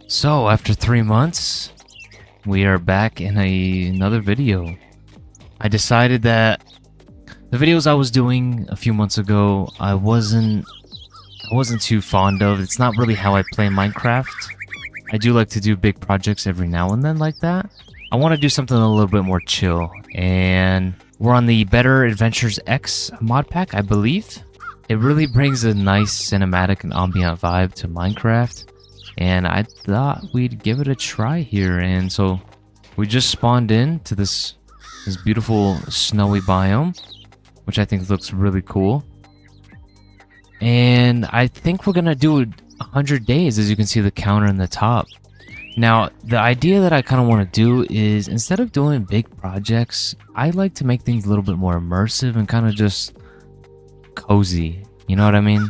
So after 3 months, we are back in another video. I decided that the videos I was doing a few months ago, I wasn't too fond of. It's not really how I play Minecraft. I do like to do big projects every now and then like that. I want to do something a little bit more chill, and we're on the Better Adventures X mod pack, I believe. It really brings a nice cinematic and ambient vibe to Minecraft, and I thought we'd give it a try here. And so we just spawned in to this beautiful snowy biome, which I think looks really cool. And I think we're gonna do 100 days, as you can see the counter in the top. Now, the idea that I kind of want to do is, instead of doing big projects, I like to make things a little bit more immersive and kind of just cozy. You know what I mean?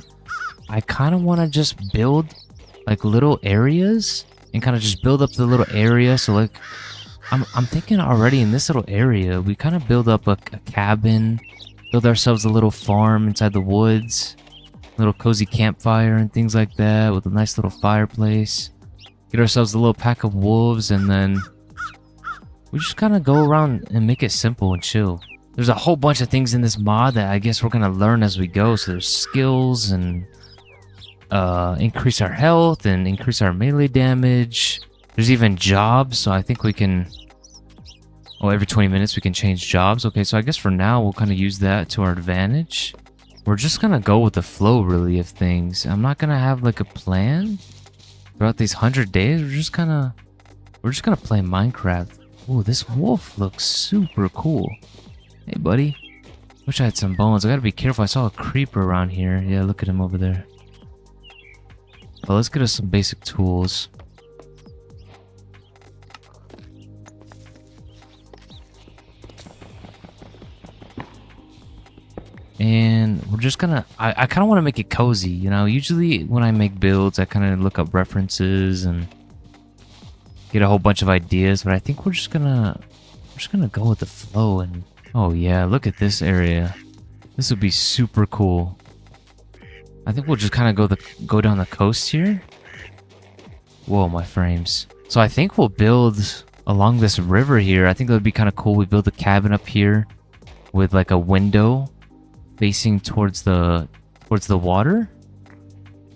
I kind of want to just build like little areas and kind of just build up the little area. So like, I'm thinking already in this little area, we kind of build up a cabin, build ourselves a little farm inside the woods, little cozy campfire and things like that with a nice little fireplace. Get ourselves a little pack of wolves, and then we just kind of go around and make it simple and chill. There's a whole bunch of things in this mod that I guess we're gonna learn as we go. So there's skills and increase our health and increase our melee damage. There's even jobs, so I think we can... Oh, every 20 minutes we can change jobs. Okay, so I guess for now we'll kind of use that to our advantage. We're just gonna go with the flow, really, of things. I'm not gonna have like a plan throughout these 100 days. We're just gonna play Minecraft. Oh, this wolf looks super cool. Hey, buddy. Wish I had some bones. I gotta be careful. I saw a creeper around here. Yeah, look at him over there. Well, let's get us some basic tools. And we're just gonna... I kind of want to make it cozy, you know? Usually when I make builds, I kind of look up references and get a whole bunch of ideas, but I think we're just gonna go with the flow. And oh yeah, look at this area. This would be super cool. I think we'll just kind of go down the coast here. Whoa, my frames. So I think we'll build along this river here. I think that would be kind of cool. We build a cabin up here with like a window facing towards the water,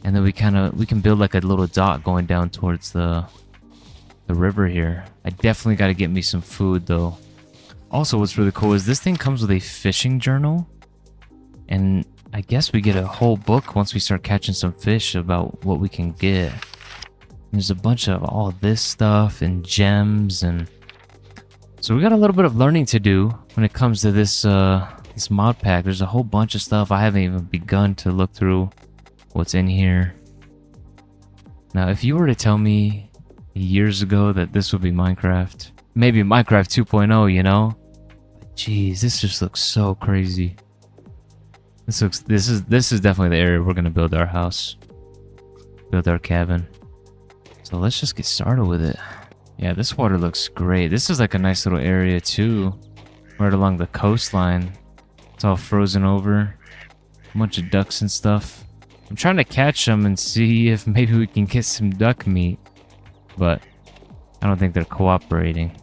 and then we can build like a little dot going down towards the river here. I definitely got to get me some food though. Also, what's really cool is this thing comes with a fishing journal, and I guess we get a whole book once we start catching some fish about what we can get. There's a bunch of all this stuff and gems, and so we got a little bit of learning to do when it comes to this this mod pack. There's a whole bunch of stuff. I haven't even begun to look through what's in here. Now, if you were to tell me years ago that this would be Minecraft, maybe Minecraft 2.0, you know? Jeez, this just looks so crazy. This is definitely the area we're gonna build our house. Build our cabin. So let's just get started with it. Yeah, this water looks great. This is like a nice little area too, right along the coastline. It's all frozen over. A bunch of ducks and stuff. I'm trying to catch them and see if maybe we can get some duck meat, but I don't think they're cooperating.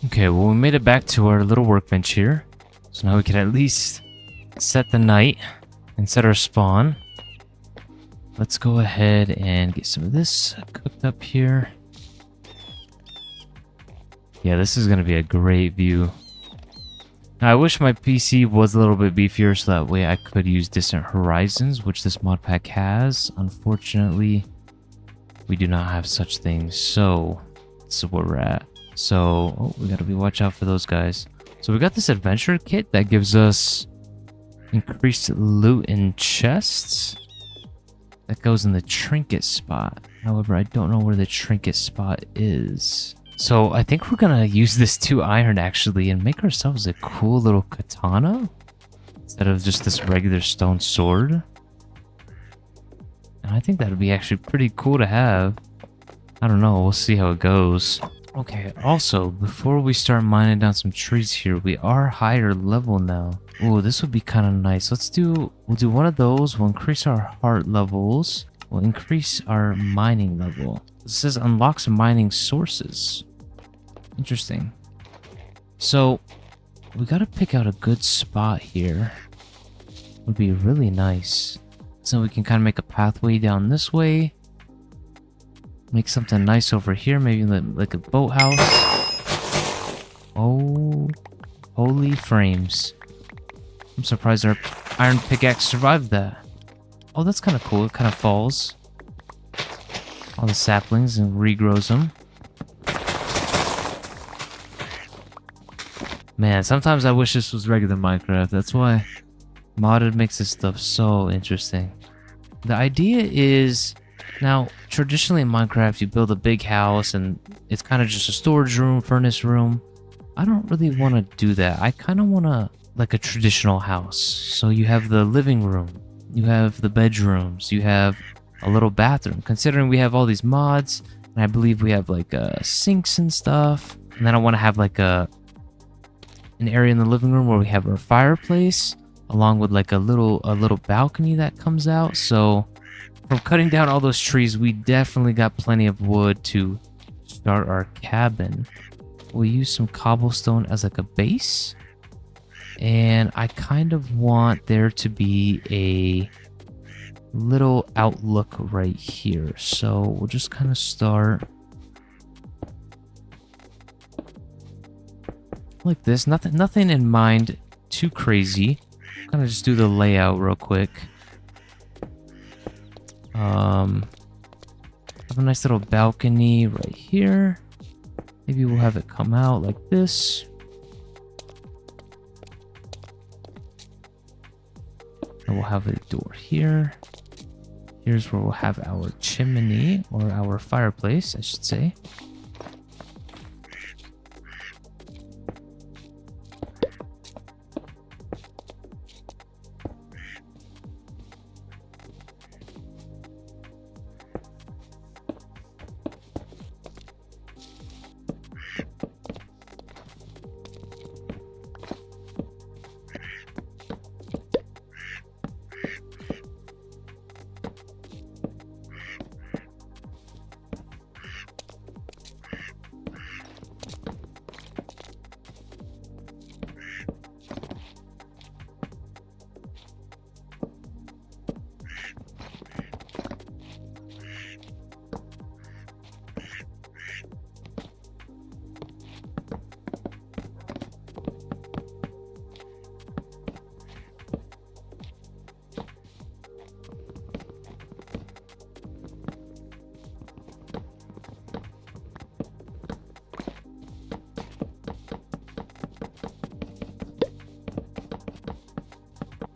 Okay, well, we made it back to our little workbench here. So now we can at least set the night and set our spawn. Let's go ahead and get some of this cooked up here. Yeah, this is going to be a great view. Now, I wish my PC was a little bit beefier so that way I could use Distant Horizons, which this mod pack has. Unfortunately, we do not have such things. So, this is where we're at. So, oh, we gotta watch out for those guys. So we got this adventure kit that gives us increased loot and chests. That goes in the trinket spot. However, I don't know where the trinket spot is. So I think we're gonna use this 2 iron actually and make ourselves a cool little katana instead of just this regular stone sword. And I think that'd be actually pretty cool to have. I don't know. We'll see how it goes. Okay, also, before we start mining down some trees here, we are higher level now. Oh, this would be kind of nice. We'll do one of those. We'll increase our heart levels. We'll increase our mining level. It says unlocks mining sources. Interesting. So, we gotta pick out a good spot here. Would be really nice. So we can kind of make a pathway down this way. Make something nice over here, maybe like a boathouse. Oh, holy frames. I'm surprised our iron pickaxe survived that. Oh, that's kind of cool. It kind of falls. All the saplings and regrows them. Man, sometimes I wish this was regular Minecraft. That's why modded makes this stuff so interesting. The idea is, now, traditionally in Minecraft, you build a big house and it's kind of just a storage room, furnace room. I don't really want to do that. I kind of want to, like a traditional house. So you have the living room, you have the bedrooms, you have a little bathroom. Considering we have all these mods, and I believe we have like sinks and stuff. And then I want to have like an area in the living room where we have our fireplace, along with like a little balcony that comes out. So from cutting down all those trees, we definitely got plenty of wood to start our cabin. We'll use some cobblestone as like a base. And I kind of want there to be a little outlook right here. So we'll just kind of start like this. Nothing in mind too crazy. Kind of just do the layout real quick. Have a nice little balcony right here. Maybe we'll have it come out like this. And we'll have a door here. Here's where we'll have our chimney, or our fireplace, I should say.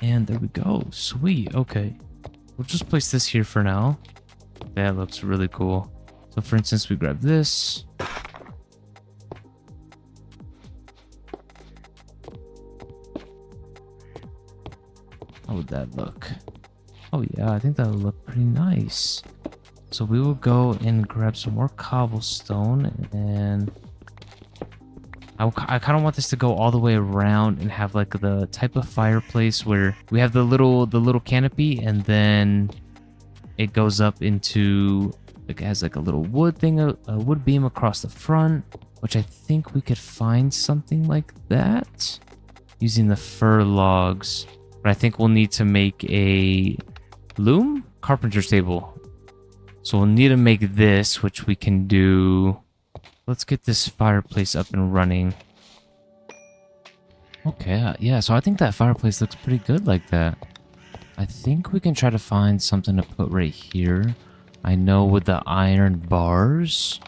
And there we go. Sweet. Okay. We'll just place this here for now. That looks really cool. So for instance, we grab this. How would that look? Oh yeah, I think that would look pretty nice. So we will go and grab some more cobblestone, and I kind of want this to go all the way around and have like the type of fireplace where we have the little canopy, and then it goes up into like, it has like a little wood thing, a wood beam across the front, which I think we could find something like that using the fir logs. But I think we'll need to make a loom carpenter's table. So we'll need to make this, which we can do. Let's get this fireplace up and running. Okay, yeah, so I think that fireplace looks pretty good like that. I think we can try to find something to put right here. I know with the iron bars,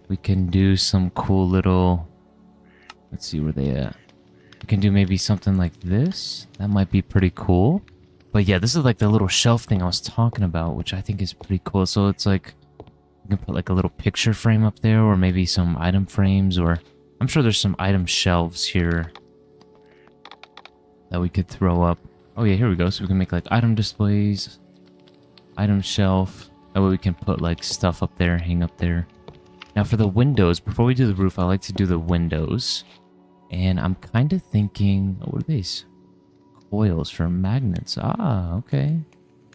we can do some cool little... Let's see where they at. We can do maybe something like this. That might be pretty cool. But yeah, this is like the little shelf thing I was talking about, which I think is pretty cool. So it's like, you can put like a little picture frame up there, or maybe some item frames, or I'm sure there's some item shelves here that we could throw up. Oh yeah, here we go. So we can make like item displays. Item shelf. That way we can put like stuff up there, hang up there. Now for the windows, before we do the roof, I like to do the windows. And I'm kind of thinking, oh, what are these? Coils for magnets. Ah, okay.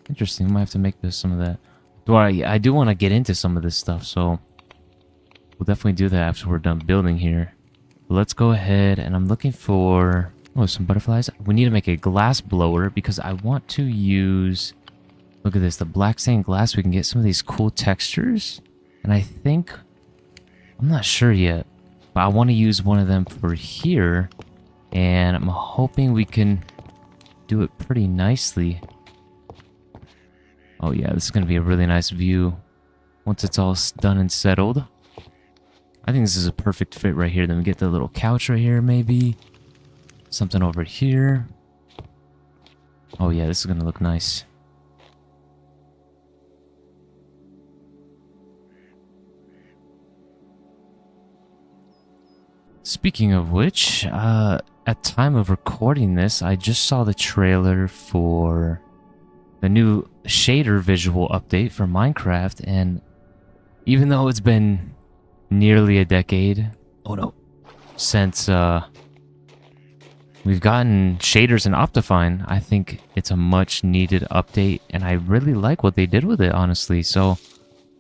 Interesting. I might have to make this some of that. I do want to get into some of this stuff, so we'll definitely do that after we're done building here. But let's go ahead, and I'm looking for some butterflies. We need to make a glass blower because I want to use, look at this, the black stained glass. We can get some of these cool textures, and I think, I'm not sure yet, but I want to use one of them for here, and I'm hoping we can do it pretty nicely. Oh yeah, this is going to be a really nice view once it's all done and settled. I think this is a perfect fit right here. Then we get the little couch right here, maybe. Something over here. Oh yeah, this is going to look nice. Speaking of which, at time of recording this, I just saw the trailer for the new shader visual update for Minecraft, and even though it's been nearly a decade, since we've gotten shaders in Optifine, I think it's a much needed update, and I really like what they did with it, honestly. So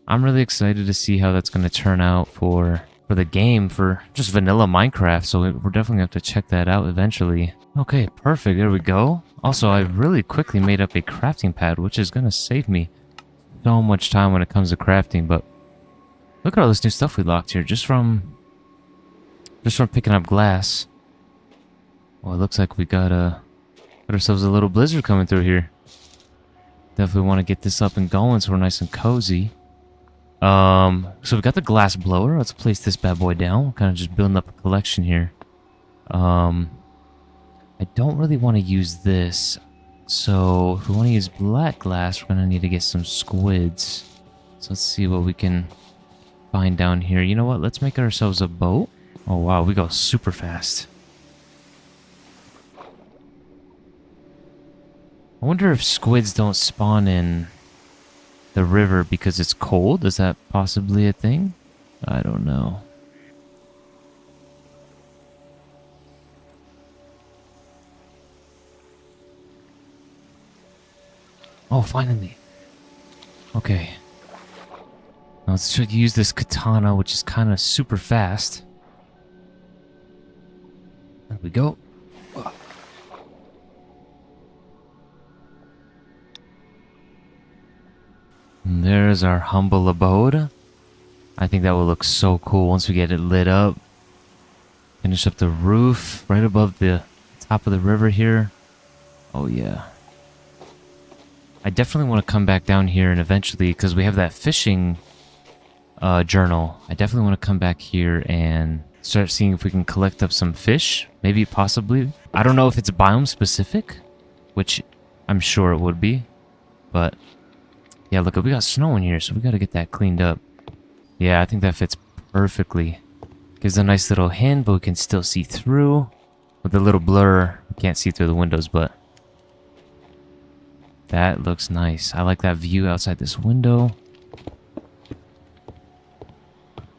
I'm really excited to see how that's going to turn out for the game, for just vanilla Minecraft. So we're definitely going to have to check that out eventually. Okay, perfect. There we go. Also, I really quickly made up a crafting pad, which is going to save me so much time when it comes to crafting. But look at all this new stuff we locked here just from picking up glass. Well, it looks like we got ourselves a little blizzard coming through here. Definitely want to get this up and going so we're nice and cozy. So we got the glass blower. Let's place this bad boy down. Kind of just building up a collection here. I don't really want to use this. So if we want to use black glass, we're going to need to get some squids. So let's see what we can find down here. You know what? Let's make ourselves a boat. Oh wow, we go super fast. I wonder if squids don't spawn in the river because it's cold. Is that possibly a thing? I don't know. Oh, finally. Okay. Now let's try to use this katana, which is kind of super fast. There we go. And there's our humble abode. I think that will look so cool once we get it lit up. Finish up the roof right above the top of the river here. Oh yeah. I definitely want to come back down here and eventually, because we have that fishing journal, I definitely want to come back here and start seeing if we can collect up some fish. Maybe, possibly. I don't know if it's biome specific, which I'm sure it would be. But yeah, look, we got snow in here, so we got to get that cleaned up. Yeah, I think that fits perfectly. Gives a nice little hint, but we can still see through. With a little blur, we can't see through the windows, but that looks nice. I like that view outside this window.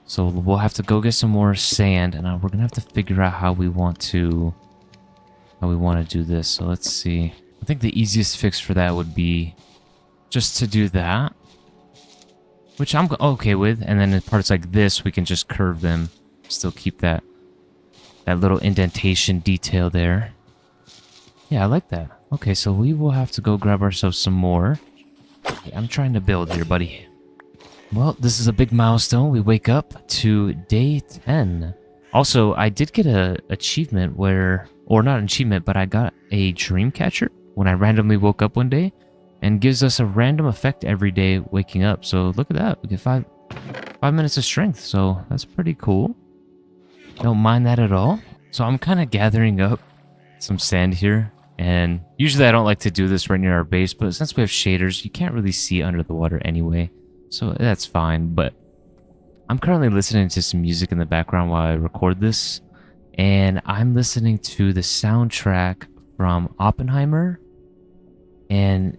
So we'll have to go get some more sand, and we're gonna have to figure out how we want to do this. So let's see. I think the easiest fix for that would be just to do that, which I'm okay with. And then in parts like this, we can just curve them, still keep that little indentation detail there. Yeah, I like that. Okay, so we will have to go grab ourselves some more. Okay, I'm trying to build here, buddy. Well, this is a big milestone. We wake up to day 10. Also, I did get a achievement where, or not an achievement, but I got a dream catcher when I randomly woke up one day, and gives us a random effect every day waking up. So look at that. We get 5 minutes of strength. So that's pretty cool. Don't mind that at all. So I'm kind of gathering up some sand here. And usually I don't like to do this right near our base, but since we have shaders, you can't really see under the water anyway. So that's fine. But I'm currently listening to some music in the background while I record this. And I'm listening to the soundtrack from Oppenheimer. And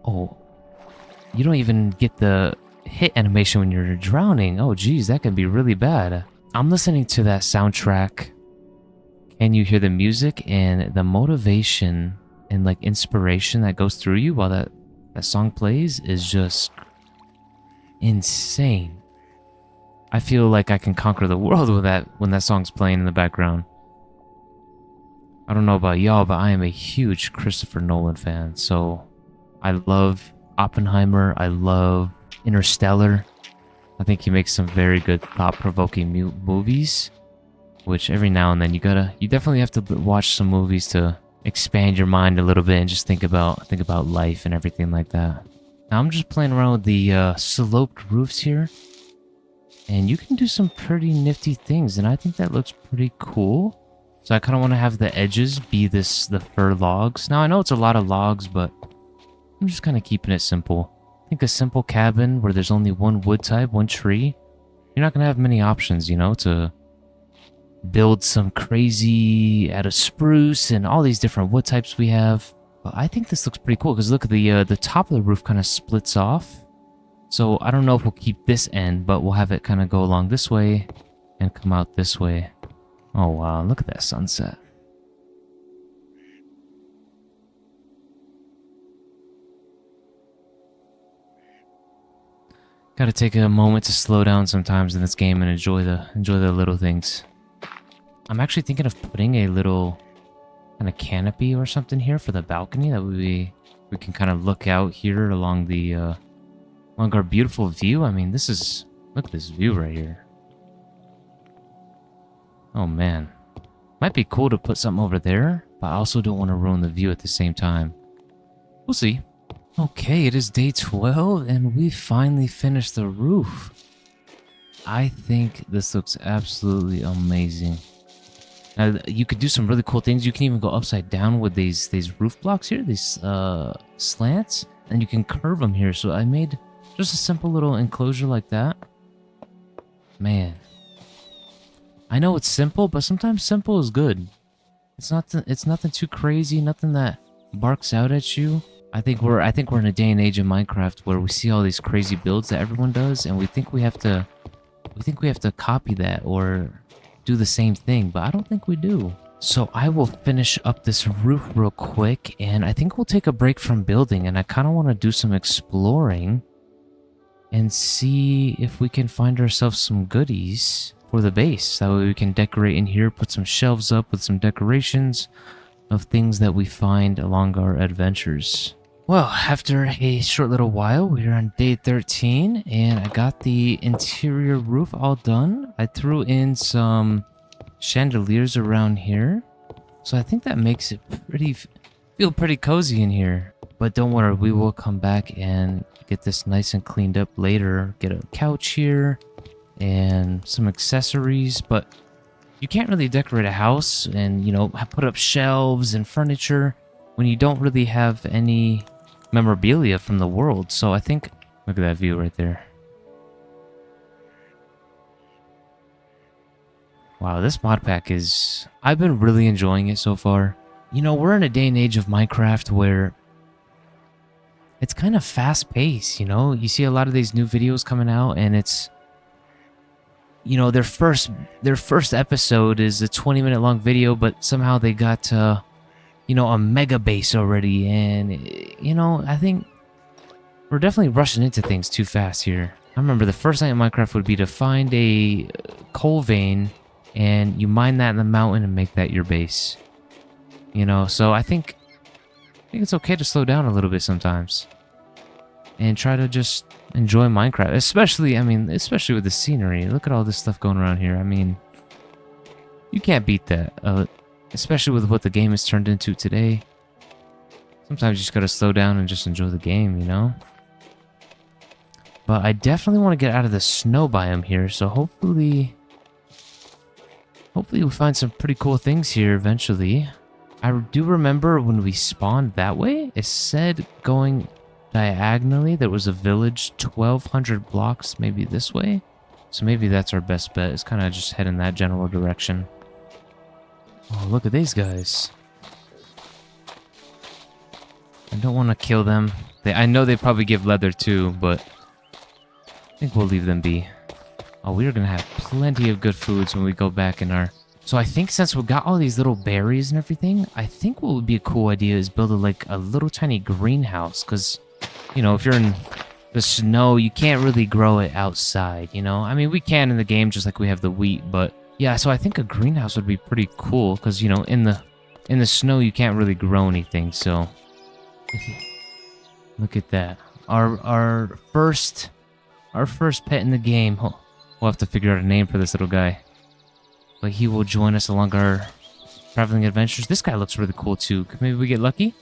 oh, you don't even get the hit animation when you're drowning. Oh geez, that can be really bad. I'm listening to that soundtrack. Can you hear the music and the motivation and like inspiration that goes through you while that song plays is just insane. I feel like I can conquer the world with that when that song's playing in the background. I don't know about y'all, but I am a huge Christopher Nolan fan. So I love Oppenheimer. I love Interstellar. I think he makes some very good thought-provoking movies, which every now and then you definitely have to watch some movies to expand your mind a little bit and just think about life and everything like that. Now I'm just playing around with the sloped roofs here, and you can do some pretty nifty things, and I think that looks pretty cool. So I kind of want to have the edges be the fir logs. Now I know it's a lot of logs, but I'm just kind of keeping it simple. I think a simple cabin where there's only one wood type, one tree, you're not going to have many options, you know, to build some crazy out of spruce and all these different wood types we have. But I think this looks pretty cool because look at the top of the roof kind of splits off. So I don't know if we'll keep this end, but we'll have it kind of go along this way and come out this way. Oh wow, look at that sunset. Gotta take a moment to slow down sometimes in this game and enjoy the little things. I'm actually thinking of putting a little kind of canopy or something here for the balcony that we can kind of look out here along the along our beautiful view. I mean, look at this view right here. Oh man, might be cool to put something over there, but I also don't want to ruin the view at the same time. We'll see. Okay, it is day 12 and we finally finished the roof. I think this looks absolutely amazing. Now, you could do some really cool things. You can even go upside down with these roof blocks here, these slants, and you can curve them here. So I made just a simple little enclosure like that. Man, I know it's simple, but sometimes simple is good. It's nothing too crazy, nothing that barks out at you. I think we're in a day and age of Minecraft where we see all these crazy builds that everyone does, and we think we have to copy that or do the same thing, but I don't think we do. So I will finish up this roof real quick, and I think we'll take a break from building, and I kind of want to do some exploring and see if we can find ourselves some goodies for the base. That way we can decorate in here, put some shelves up with some decorations of things that we find along our adventures. Well, after a short little while, we're on day 13, and I got the interior roof all done. I threw in some chandeliers around here, so I think that makes it feel pretty cozy in here. But don't worry, we will come back and get this nice and cleaned up later. Get a couch here and some accessories, but you can't really decorate a house and, you know, put up shelves and furniture when you don't really have any memorabilia from the world. So I think, look at that view right there. Wow, this mod pack I've been really enjoying it so far. You know, we're in a day and age of Minecraft where it's kind of fast paced, you know? You see a lot of these new videos coming out and it's, you know, their first episode is a 20-minute long video, but somehow they got you know, a mega base already, and you know, I think we're definitely rushing into things too fast here. I remember the first night in Minecraft would be to find a coal vein and you mine that in the mountain and make that your base. You know, so I think it's okay to slow down a little bit sometimes and try to just enjoy Minecraft, especially with the scenery. Look at all this stuff going around here. I mean, you can't beat that. Especially with what the game has turned into today. Sometimes you just gotta slow down and just enjoy the game, you know? But I definitely want to get out of the snow biome here, so hopefully we find some pretty cool things here eventually. I do remember when we spawned that way, it said going diagonally there was a village 1,200 blocks maybe this way. So maybe that's our best bet, is kind of just head in that general direction. Oh, look at these guys. I don't want to kill them. I know they probably give leather too, but I think we'll leave them be. Oh, we are gonna have plenty of good foods when we go back in our... So I think since we got all these little berries and everything, I think what would be a cool idea is build a little tiny greenhouse. Because, you know, if you're in the snow, you can't really grow it outside, you know? I mean, we can in the game just like we have the wheat, but... Yeah, so I think a greenhouse would be pretty cool. Because, you know, in the snow, you can't really grow anything, so... Look at that. Our first pet in the game. We'll have to figure out a name for this little guy. But he will join us along our traveling adventures. This guy looks really cool too. Maybe we get lucky?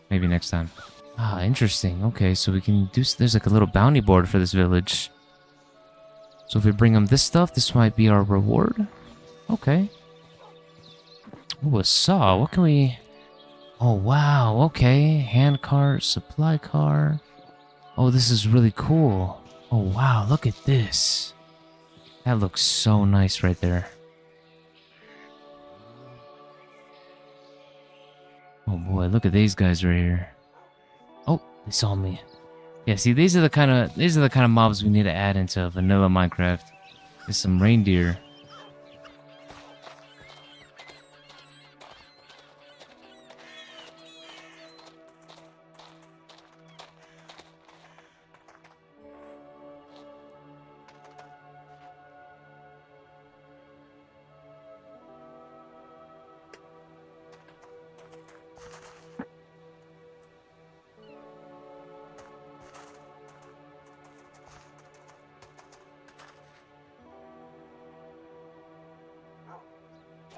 Maybe next time. Interesting. Okay, so we can do... There's like a little bounty board for this village. So if we bring him this stuff, this might be our reward. Okay. Ooh, a saw. What can we... Oh, wow. Okay. Hand cart, supply car. Oh, this is really cool. Oh, wow. Look at this. That looks so nice right there. Oh, boy. Look at these guys right here. Oh, they saw me. Yeah, see, these are the kind of mobs we need to add into vanilla Minecraft. There's some reindeer.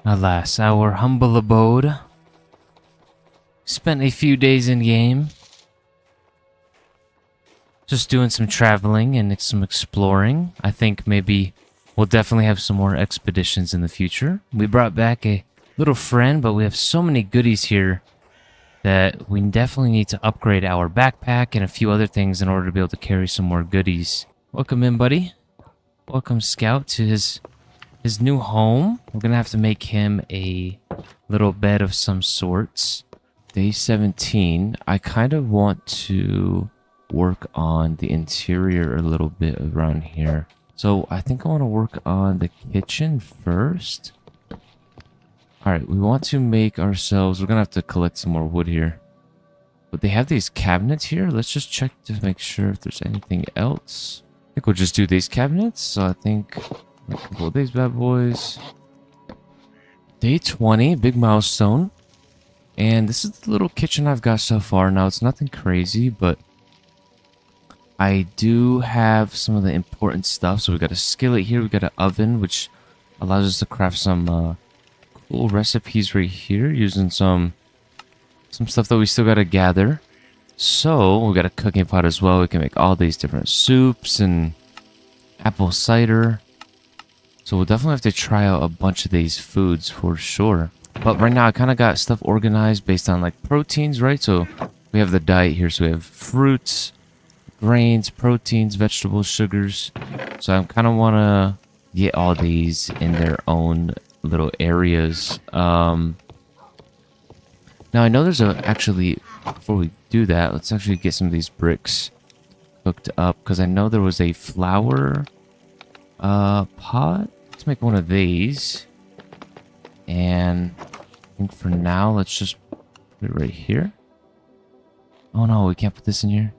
Alas, our humble abode. Spent a few days in game. Just doing some traveling and some exploring. I think maybe we'll definitely have some more expeditions in the future. We brought back a little friend, but we have so many goodies here that we definitely need to upgrade our backpack and a few other things in order to be able to carry some more goodies. Welcome in, buddy. Welcome, Scout, to his new home. We're gonna have to make him a little bed of some sorts. Day 17. I kind of want to work on the interior a little bit around here. So I think I want to work on the kitchen first. Alright, we want to make ourselves... We're gonna have to collect some more wood here. But they have these cabinets here. Let's just check to make sure if there's anything else. I think we'll just do these cabinets. So I think... a couple of these bad boys. Day 20, big milestone. And this is the little kitchen I've got so far. Now, it's nothing crazy, but I do have some of the important stuff. So we got a skillet here. We got an oven, which allows us to craft some cool recipes right here using some stuff that we still got to gather. So we got a cooking pot as well. We can make all these different soups and apple cider. So we'll definitely have to try out a bunch of these foods for sure. But right now I kind of got stuff organized based on like proteins, right? So we have the diet here. So we have fruits, grains, proteins, vegetables, sugars. So I kind of want to get all these in their own little areas. Now I know there's actually, before we do that, let's actually get some of these bricks cooked up. Because I know there was a flour pot. Let's make one of these. And I think for now, let's just put it right here. Oh no, we can't put this in here.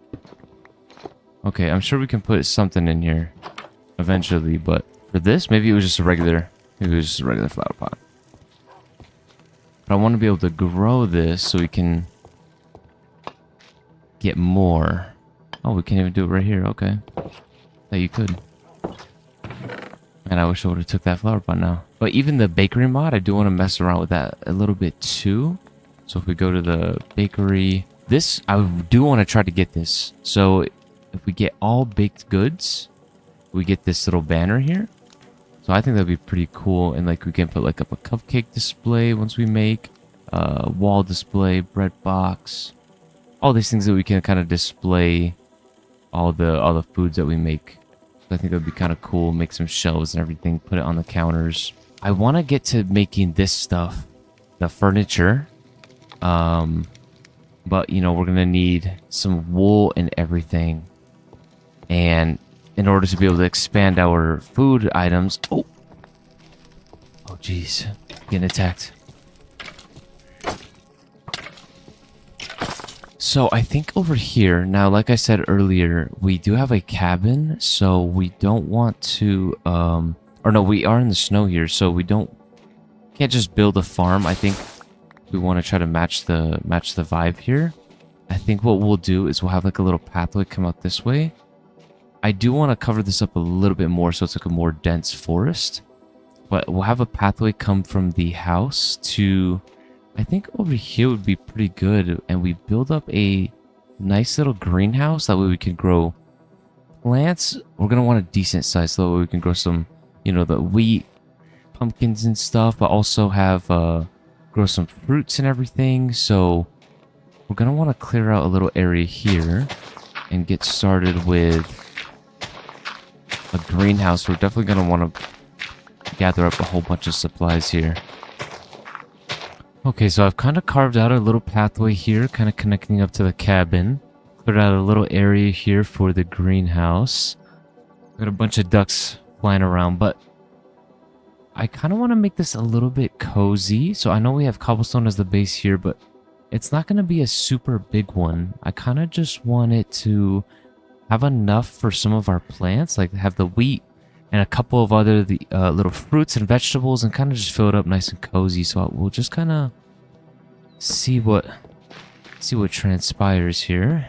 Okay, I'm sure we can put something in here eventually, but for this, maybe it was just a regular flower pot. But I want to be able to grow this so we can get more. Oh, we can't even do it right here. Okay. Thought you could. Man, I wish I would have took that flower pot now. But even the bakery mod, I do want to mess around with that a little bit too. So if we go to the bakery, this, I do want to try to get this. So if we get all baked goods, we get this little banner here. So I think that'd be pretty cool. And like we can put like up a cupcake display once we make, wall display, bread box, all these things that we can kind of display all the foods that we make. I think that would be kind of cool. Make some shelves and everything. Put it on the counters. I want to get to making this stuff. The furniture. but you know, we're gonna need some wool and everything. And in order to be able to expand our food items, oh jeez, getting attacked. So I think over here, now like I said earlier, we do have a cabin, so we don't want to or no, we are in the snow here, so we can't just build a farm. I think we want to try to match the vibe here. I think what we'll do is we'll have like a little pathway come out this way. I do want to cover this up a little bit more so it's like a more dense forest. But we'll have a pathway come from the house to, I think over here would be pretty good. And we build up a nice little greenhouse. That way we can grow plants. We're going to want a decent size so that way we can grow some, you know, the wheat, pumpkins and stuff. But also have, grow some fruits and everything. So we're going to want to clear out a little area here and get started with a greenhouse. We're definitely going to want to gather up a whole bunch of supplies here. Okay, so I've kind of carved out a little pathway here, kind of connecting up to the cabin. Put out a little area here for the greenhouse. Got a bunch of ducks flying around, but I kind of want to make this a little bit cozy. So I know we have cobblestone as the base here, but it's not going to be a super big one. I kind of just want it to have enough for some of our plants, like have the wheat and a couple of other little fruits and vegetables, and kind of just fill it up nice and cozy. So we'll just kind of see what transpires here.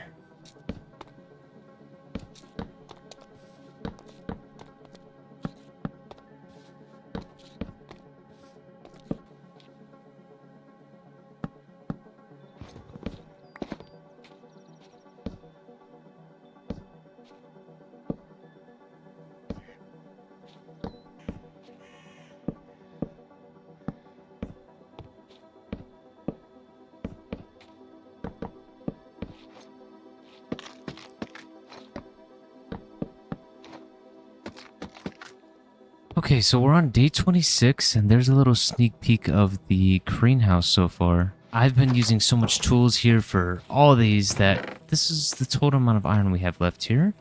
Okay, so we're on day 26, and there's a little sneak peek of the greenhouse so far. I've been using so much tools here for all these that this is the total amount of iron we have left here.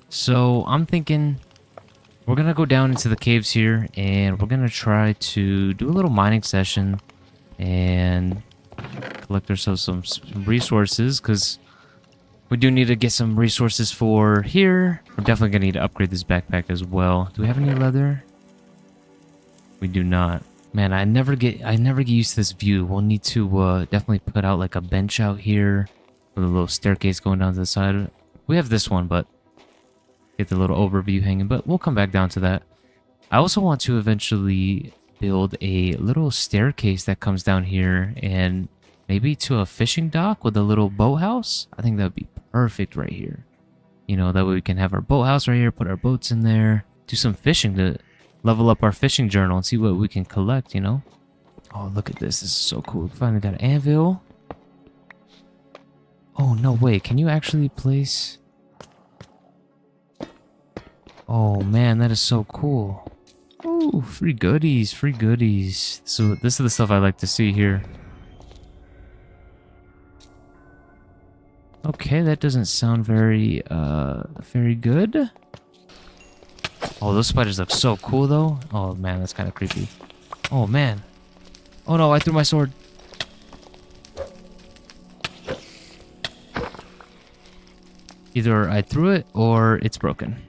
So I'm thinking we're going to go down into the caves here, and we're going to try to do a little mining session and collect ourselves some resources, because we do need to get some resources for here. We're definitely going to need to upgrade this backpack as well. Do we have any leather? We do not. Man, I never get used to this view. We'll need to definitely put out like a bench out here with a little staircase going down to the side. We have this one, but get the little overview hanging, but we'll come back down to that. I also want to eventually build a little staircase that comes down here and maybe to a fishing dock with a little boathouse. I think that would be perfect right here. You know, that way we can have our boathouse right here, put our boats in there, do some fishing to level up our fishing journal and see what we can collect, you know? Oh, look at this. This is so cool. We finally got an anvil. Oh, no way. Can you actually place... Oh, man, that is so cool. Ooh, free goodies, free goodies. So this is the stuff I like to see here. Okay, that doesn't sound very good. Oh, those spiders look so cool, though. Oh, man, that's kind of creepy. Oh, man. Oh, no, I threw my sword. Either I threw it or it's broken.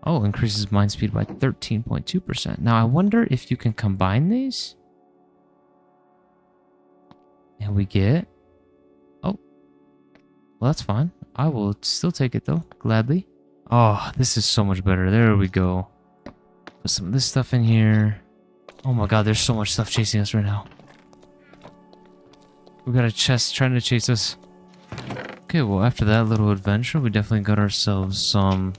Oh, increases mine speed by 13.2%. Now, I wonder if you can combine these. And we get... Oh. Well, that's fine. I will still take it, though. Gladly. Oh, this is so much better. There we go. Put some of this stuff in here. Oh my god, there's so much stuff chasing us right now. We got a chest trying to chase us. Okay, well, after that little adventure, we definitely got ourselves some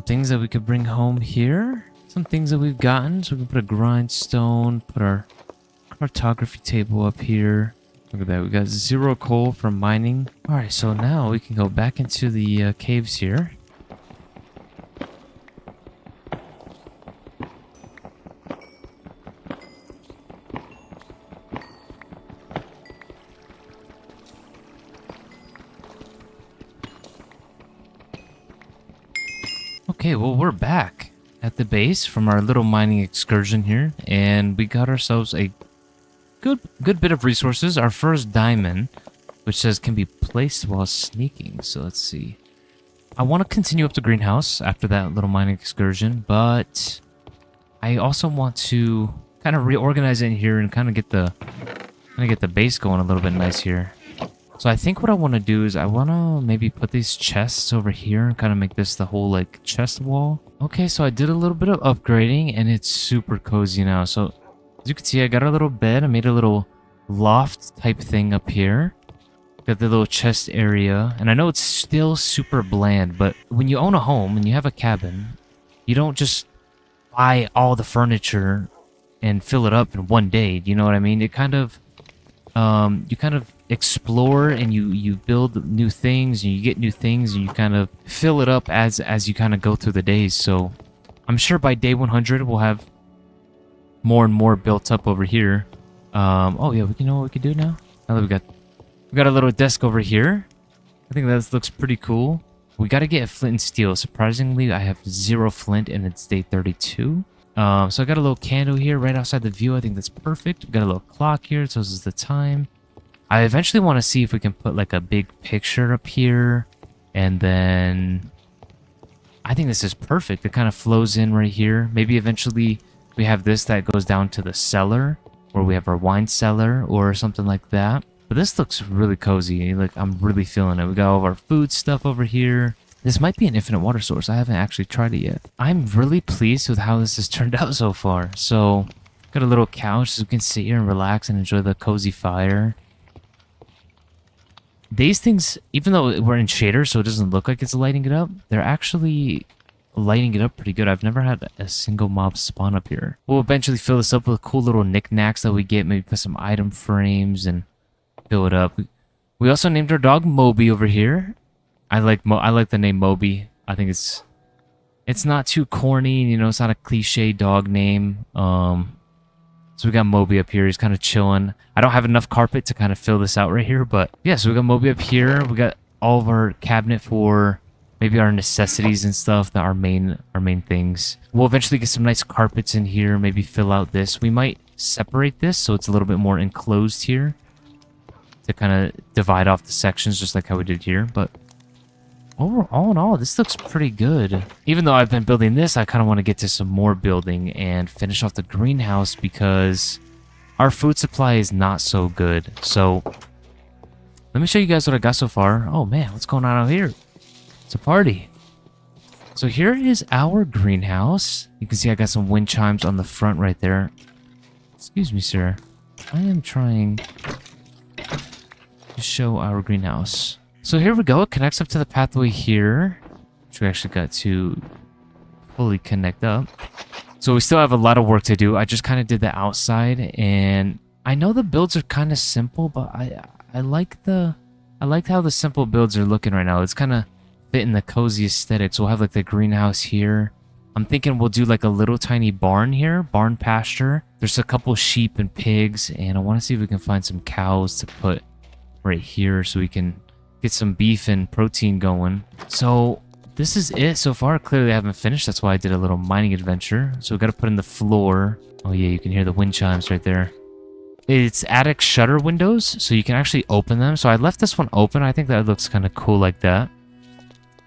things that we could bring home here. Some things that we've gotten. So we can put a grindstone, put our cartography table up here. Look at that, we got 0 coal from mining. Alright, so now we can go back into the caves here. Okay, well, we're back at the base from our little mining excursion here, and we got ourselves a good bit of resources. Our first diamond, which says can be placed while sneaking. So let's see. I want to continue up the greenhouse after that little mining excursion, but I also want to kind of reorganize it in here and kind of get the base going a little bit nice here. So I think what I want to do is I want to maybe put these chests over here and kind of make this the whole like chest wall. Okay, so I did a little bit of upgrading and it's super cozy now. So as you can see, I got a little bed. I made a little loft type thing up here. Got the little chest area. And I know it's still super bland, but when you own a home and you have a cabin, you don't just buy all the furniture and fill it up in one day. Do you know what I mean? It kind of you kind of explore and you build new things and you get new things and you kind of fill it up as you kind of go through the days. So I'm sure by day 100 we'll have more and more built up over here. Oh yeah, you know what we can do now? Now that we got a little desk over here. I think that looks pretty cool. We got to get a flint and steel. Surprisingly, I have 0 flint and it's day 32. So I got a little candle here right outside the view. I think that's perfect. We got a little clock here. So this is the time. I eventually want to see if we can put like a big picture up here. And then I think this is perfect. It kind of flows in right here. Maybe eventually we have this that goes down to the cellar, or we have our wine cellar or something like that. But this looks really cozy. Like I'm really feeling it. We got all of our food stuff over here. This might be an infinite water source. I haven't actually tried it yet. I'm really pleased with how this has turned out so far. So, got a little couch so we can sit here and relax and enjoy the cozy fire. These things, even though we're in shader so it doesn't look like it's lighting it up, they're actually lighting it up pretty good. I've never had a single mob spawn up here. We'll eventually fill this up with cool little knickknacks that we get. Maybe put some item frames and fill it up. We also named our dog Moby over here. I like the name Moby. I think it's not too corny, you know, it's not a cliche dog name. So we got Moby up here. He's kind of chilling. I don't have enough carpet to kind of fill this out right here, but yeah, so we got Moby up here. We got all of our cabinet for maybe our necessities and stuff, that our main things. We'll eventually get some nice carpets in here, maybe fill out this. We might separate this so it's a little bit more enclosed here to kind of divide off the sections just like how we did here, but all in all, this looks pretty good. Even though I've been building this, I kind of want to get to some more building and finish off the greenhouse because our food supply is not so good. So let me show you guys what I got so far. Oh man, what's going on out here? It's a party. So here is our greenhouse. You can see I got some wind chimes on the front right there. Excuse me, sir. I am trying to show our greenhouse. So here we go. It connects up to the pathway here, which we actually got to fully connect up. So we still have a lot of work to do. I just kind of did the outside, and I know the builds are kind of simple, but I like how the simple builds are looking right now. It's kind of fitting the cozy aesthetic. So we'll have like the greenhouse here. I'm thinking we'll do like a little tiny barn here, barn pasture. There's a couple sheep and pigs, and I want to see if we can find some cows to put right here so we can get some beef and protein going. So this is it so far. Clearly I haven't finished. That's why I did a little mining adventure. So we got to put in the floor. Oh yeah, you can hear the wind chimes right there. It's attic shutter windows, so you can actually open them. So I left this one open. I think that looks kind of cool like that.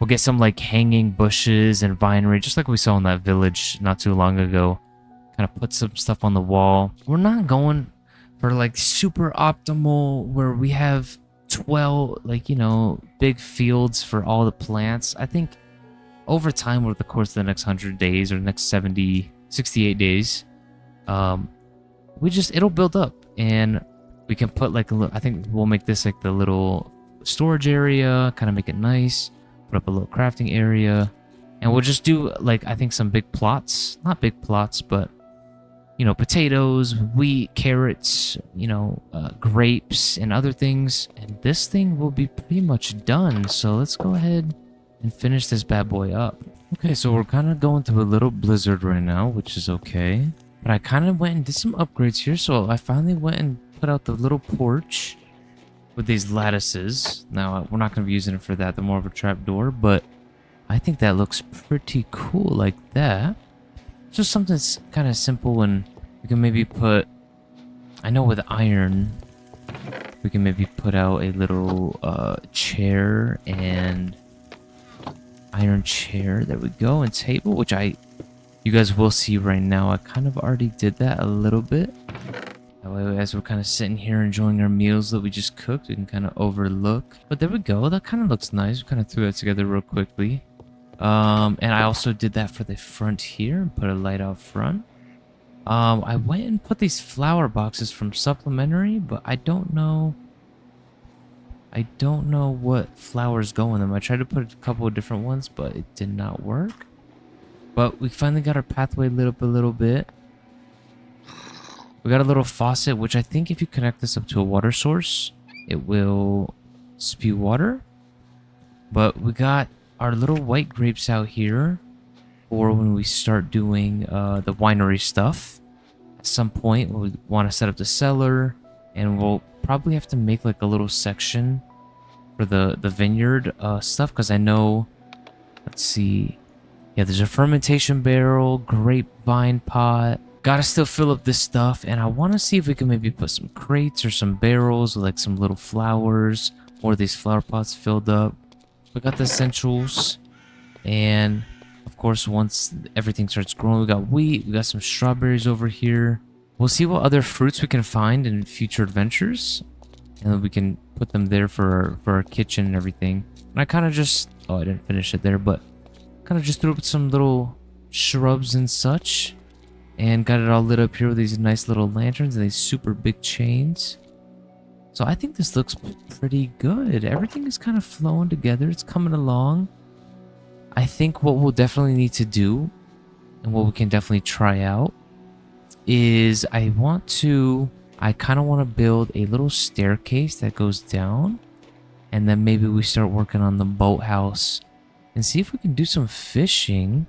We'll get some like hanging bushes and vinery, just like we saw in that village not too long ago. Kind of put some stuff on the wall. We're not going for like super optimal where we have 12 like, you know, big fields for all the plants. I think over time, over the course of the next 100 days or the next 68 days, it'll build up and we can put like I think we'll make this like the little storage area, kind of make it nice, put up a little crafting area, and we'll just do like I think some big plots, not big plots, but you know, potatoes, wheat, carrots, you know, grapes and other things. And this thing will be pretty much done. So let's go ahead and finish this bad boy up. Okay, so we're kind of going through a little blizzard right now, which is okay. But I kind of went and did some upgrades here. So I finally went and put out the little porch with these lattices. Now, we're not going to be using it for that. They're more of a trap door. But I think that looks pretty cool like that. Just something kind of simple, and we can maybe put, I know with iron, we can maybe put out a little chair and iron chair. There we go. And table, which you guys will see right now. I kind of already did that a little bit. That way, as we're kind of sitting here enjoying our meals that we just cooked, we can kind of overlook. But there we go. That kind of looks nice. We kind of threw that together real quickly. And I also did that for the front here. Put a light out front. I went and put these flower boxes from Supplementary, but I don't know what flowers go in them. I tried to put a couple of different ones, but it did not work. But we finally got our pathway lit up a little bit. We got a little faucet, which I think if you connect this up to a water source, it will spew water. But we got our little white grapes out here for when we start doing the winery stuff. At some point, we want to set up the cellar, and we'll probably have to make like a little section for the vineyard stuff, because I know, let's see, yeah, there's a fermentation barrel, grapevine pot. Gotta still fill up this stuff, and I want to see if we can maybe put some crates or some barrels with like some little flowers, or these flower pots filled up. We got the essentials, and of course, once everything starts growing, we got wheat, we got some strawberries over here. We'll see what other fruits we can find in future adventures, and then we can put them there for our kitchen and everything. And I kind of just, oh, I didn't finish it there, but kind of just threw up some little shrubs and such, and got it all lit up here with these nice little lanterns and these super big chains. So I think this looks pretty good. Everything is kind of flowing together. It's coming along. I think what we'll definitely need to do, and what we can definitely try out, is I kind of want to build a little staircase that goes down, and then maybe we start working on the boathouse and see if we can do some fishing.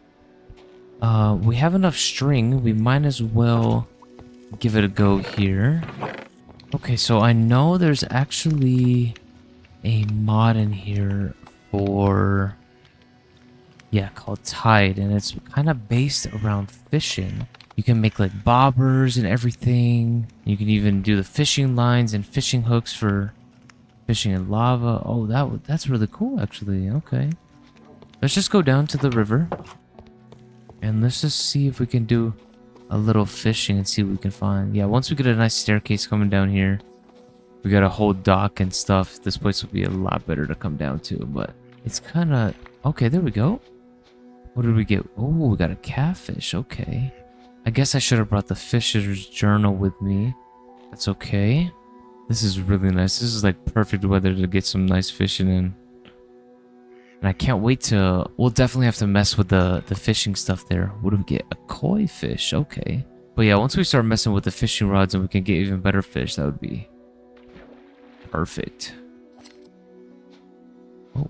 We have enough string. We might as well give it a go here. Okay, so I know there's actually a mod in here for, yeah, called Tide, and it's kind of based around fishing. You can make like bobbers and everything. You can even do the fishing lines and fishing hooks for fishing in lava. Oh, that's really cool, actually. Okay, let's just go down to the river, and let's just see if we can do a little fishing and see what we can find. Yeah, once we get a nice staircase coming down here, we got a whole dock and stuff. This place will be a lot better to come down to, but it's kind of... Okay, there we go. What did we get? Oh, we got a catfish. Okay. I guess I should have brought the fisher's journal with me. That's okay. This is really nice. This is like perfect weather to get some nice fishing in. And I can't wait to... We'll definitely have to mess with the fishing stuff there. What do we get? A koi fish. Okay. But yeah, once we start messing with the fishing rods and we can get even better fish, that would be perfect. Oh.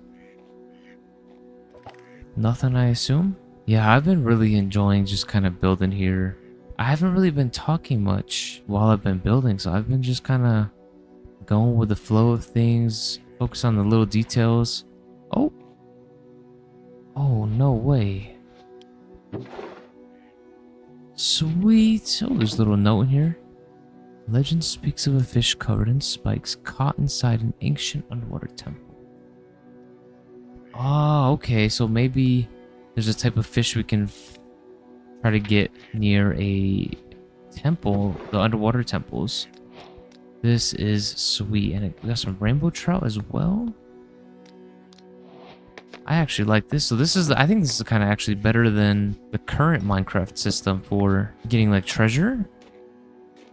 Nothing, I assume? Yeah, I've been really enjoying just kind of building here. I haven't really been talking much while I've been building, so I've been just kind of going with the flow of things, focus on the little details. Oh. Oh, no way. Sweet. Oh, there's a little note in here. Legend speaks of a fish covered in spikes caught inside an ancient underwater temple. Ah, okay. So maybe there's a type of fish we can try to get near a temple, the underwater temples. This is sweet. And we got some rainbow trout as well. I actually like this. So this is, I think this is kind of actually better than the current Minecraft system for getting like treasure.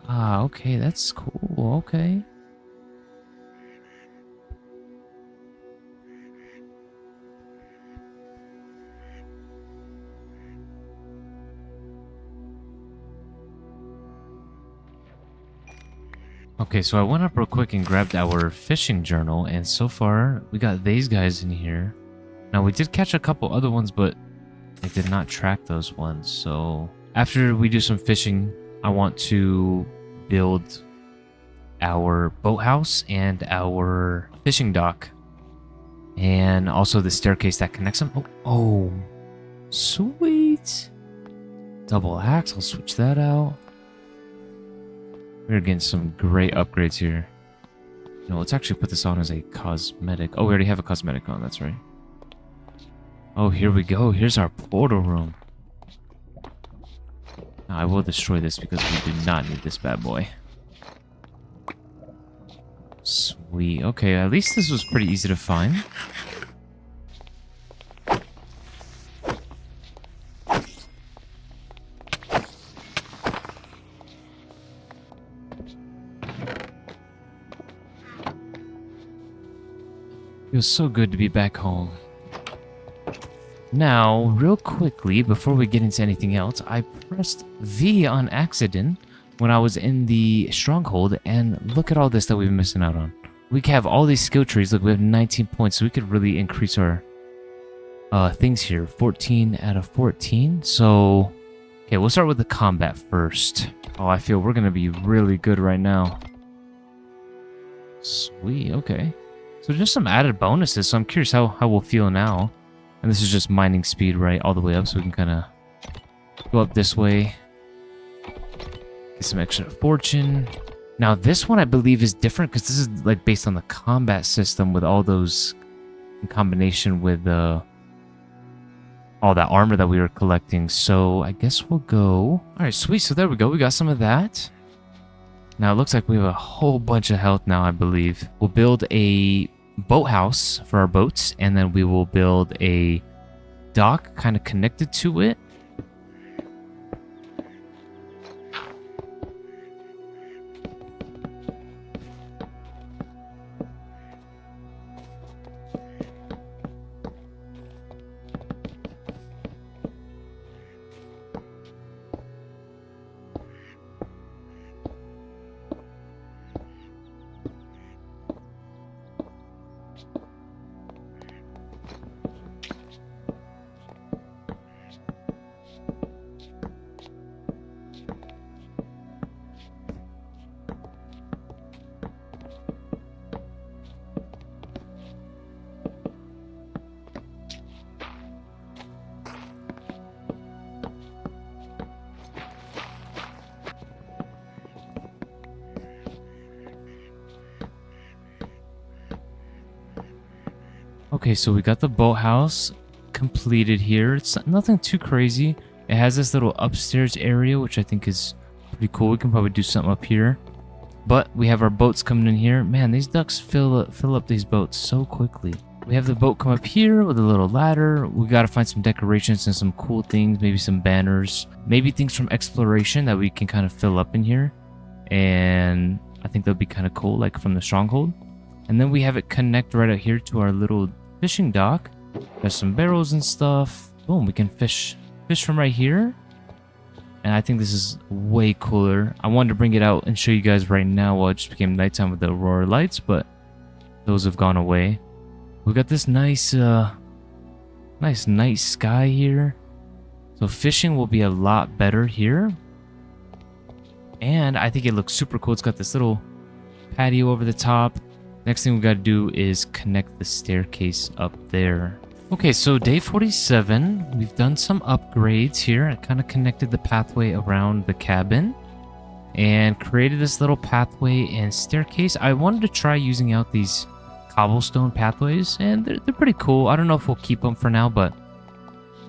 Ah, okay, that's cool. Okay. Okay, so I went up real quick and grabbed our fishing journal, and so far we got these guys in here. Now, we did catch a couple other ones, but I did not track those ones. So after we do some fishing, I want to build our boathouse and our fishing dock. And also the staircase that connects them. Oh, sweet. Double axe, I'll switch that out. We're getting some great upgrades here. No, let's actually put this on as a cosmetic. Oh, we already have a cosmetic on, that's right. Oh, here we go. Here's our portal room. Now, I will destroy this because we do not need this bad boy. Sweet. Okay, at least this was pretty easy to find. Feels so good to be back home. Now, real quickly, before we get into anything else, I pressed V on accident when I was in the stronghold, and look at all this that we've been missing out on. We have all these skill trees. Look, we have 19 points, so we could really increase our things here. 14 out of 14. So, okay, we'll start with the combat first. Oh, I feel we're going to be really good right now. Sweet, okay. So just some added bonuses, so I'm curious how we'll feel now. And this is just mining speed, right, all the way up, so we can kind of go up this way. Get some extra fortune. Now this one I believe is different because this is like based on the combat system with all those in combination with all that armor that we were collecting. So I guess we'll go. All right, sweet. So there we go. We got some of that. Now it looks like we have a whole bunch of health now, I believe. We'll build a boathouse for our boats, and then we will build a dock kind of connected to it. Okay, so we got the boathouse completed here. It's nothing too crazy. It has this little upstairs area, which I think is pretty cool. We can probably do something up here. But we have our boats coming in here. Man, these ducks fill up these boats so quickly. We have the boat come up here with a little ladder. We got to find some decorations and some cool things, maybe some banners, maybe things from exploration that we can kind of fill up in here. And I think that'll be kind of cool, like from the stronghold. And then we have it connect right out here to our little fishing dock. There's some barrels and stuff. Boom, we can fish from right here. And I think this is way cooler. I wanted to bring it out and show you guys right now while it just became nighttime with the aurora lights, but those have gone away. We got this nice night sky here. So fishing will be a lot better here. And I think it looks super cool. It's got this little patio over the top. Next thing we got to do is connect the staircase up there. Okay, so day 47, we've done some upgrades here. I kind of connected the pathway around the cabin and created this little pathway and staircase. I wanted to try using out these cobblestone pathways, and they're pretty cool. I don't know if we'll keep them for now, but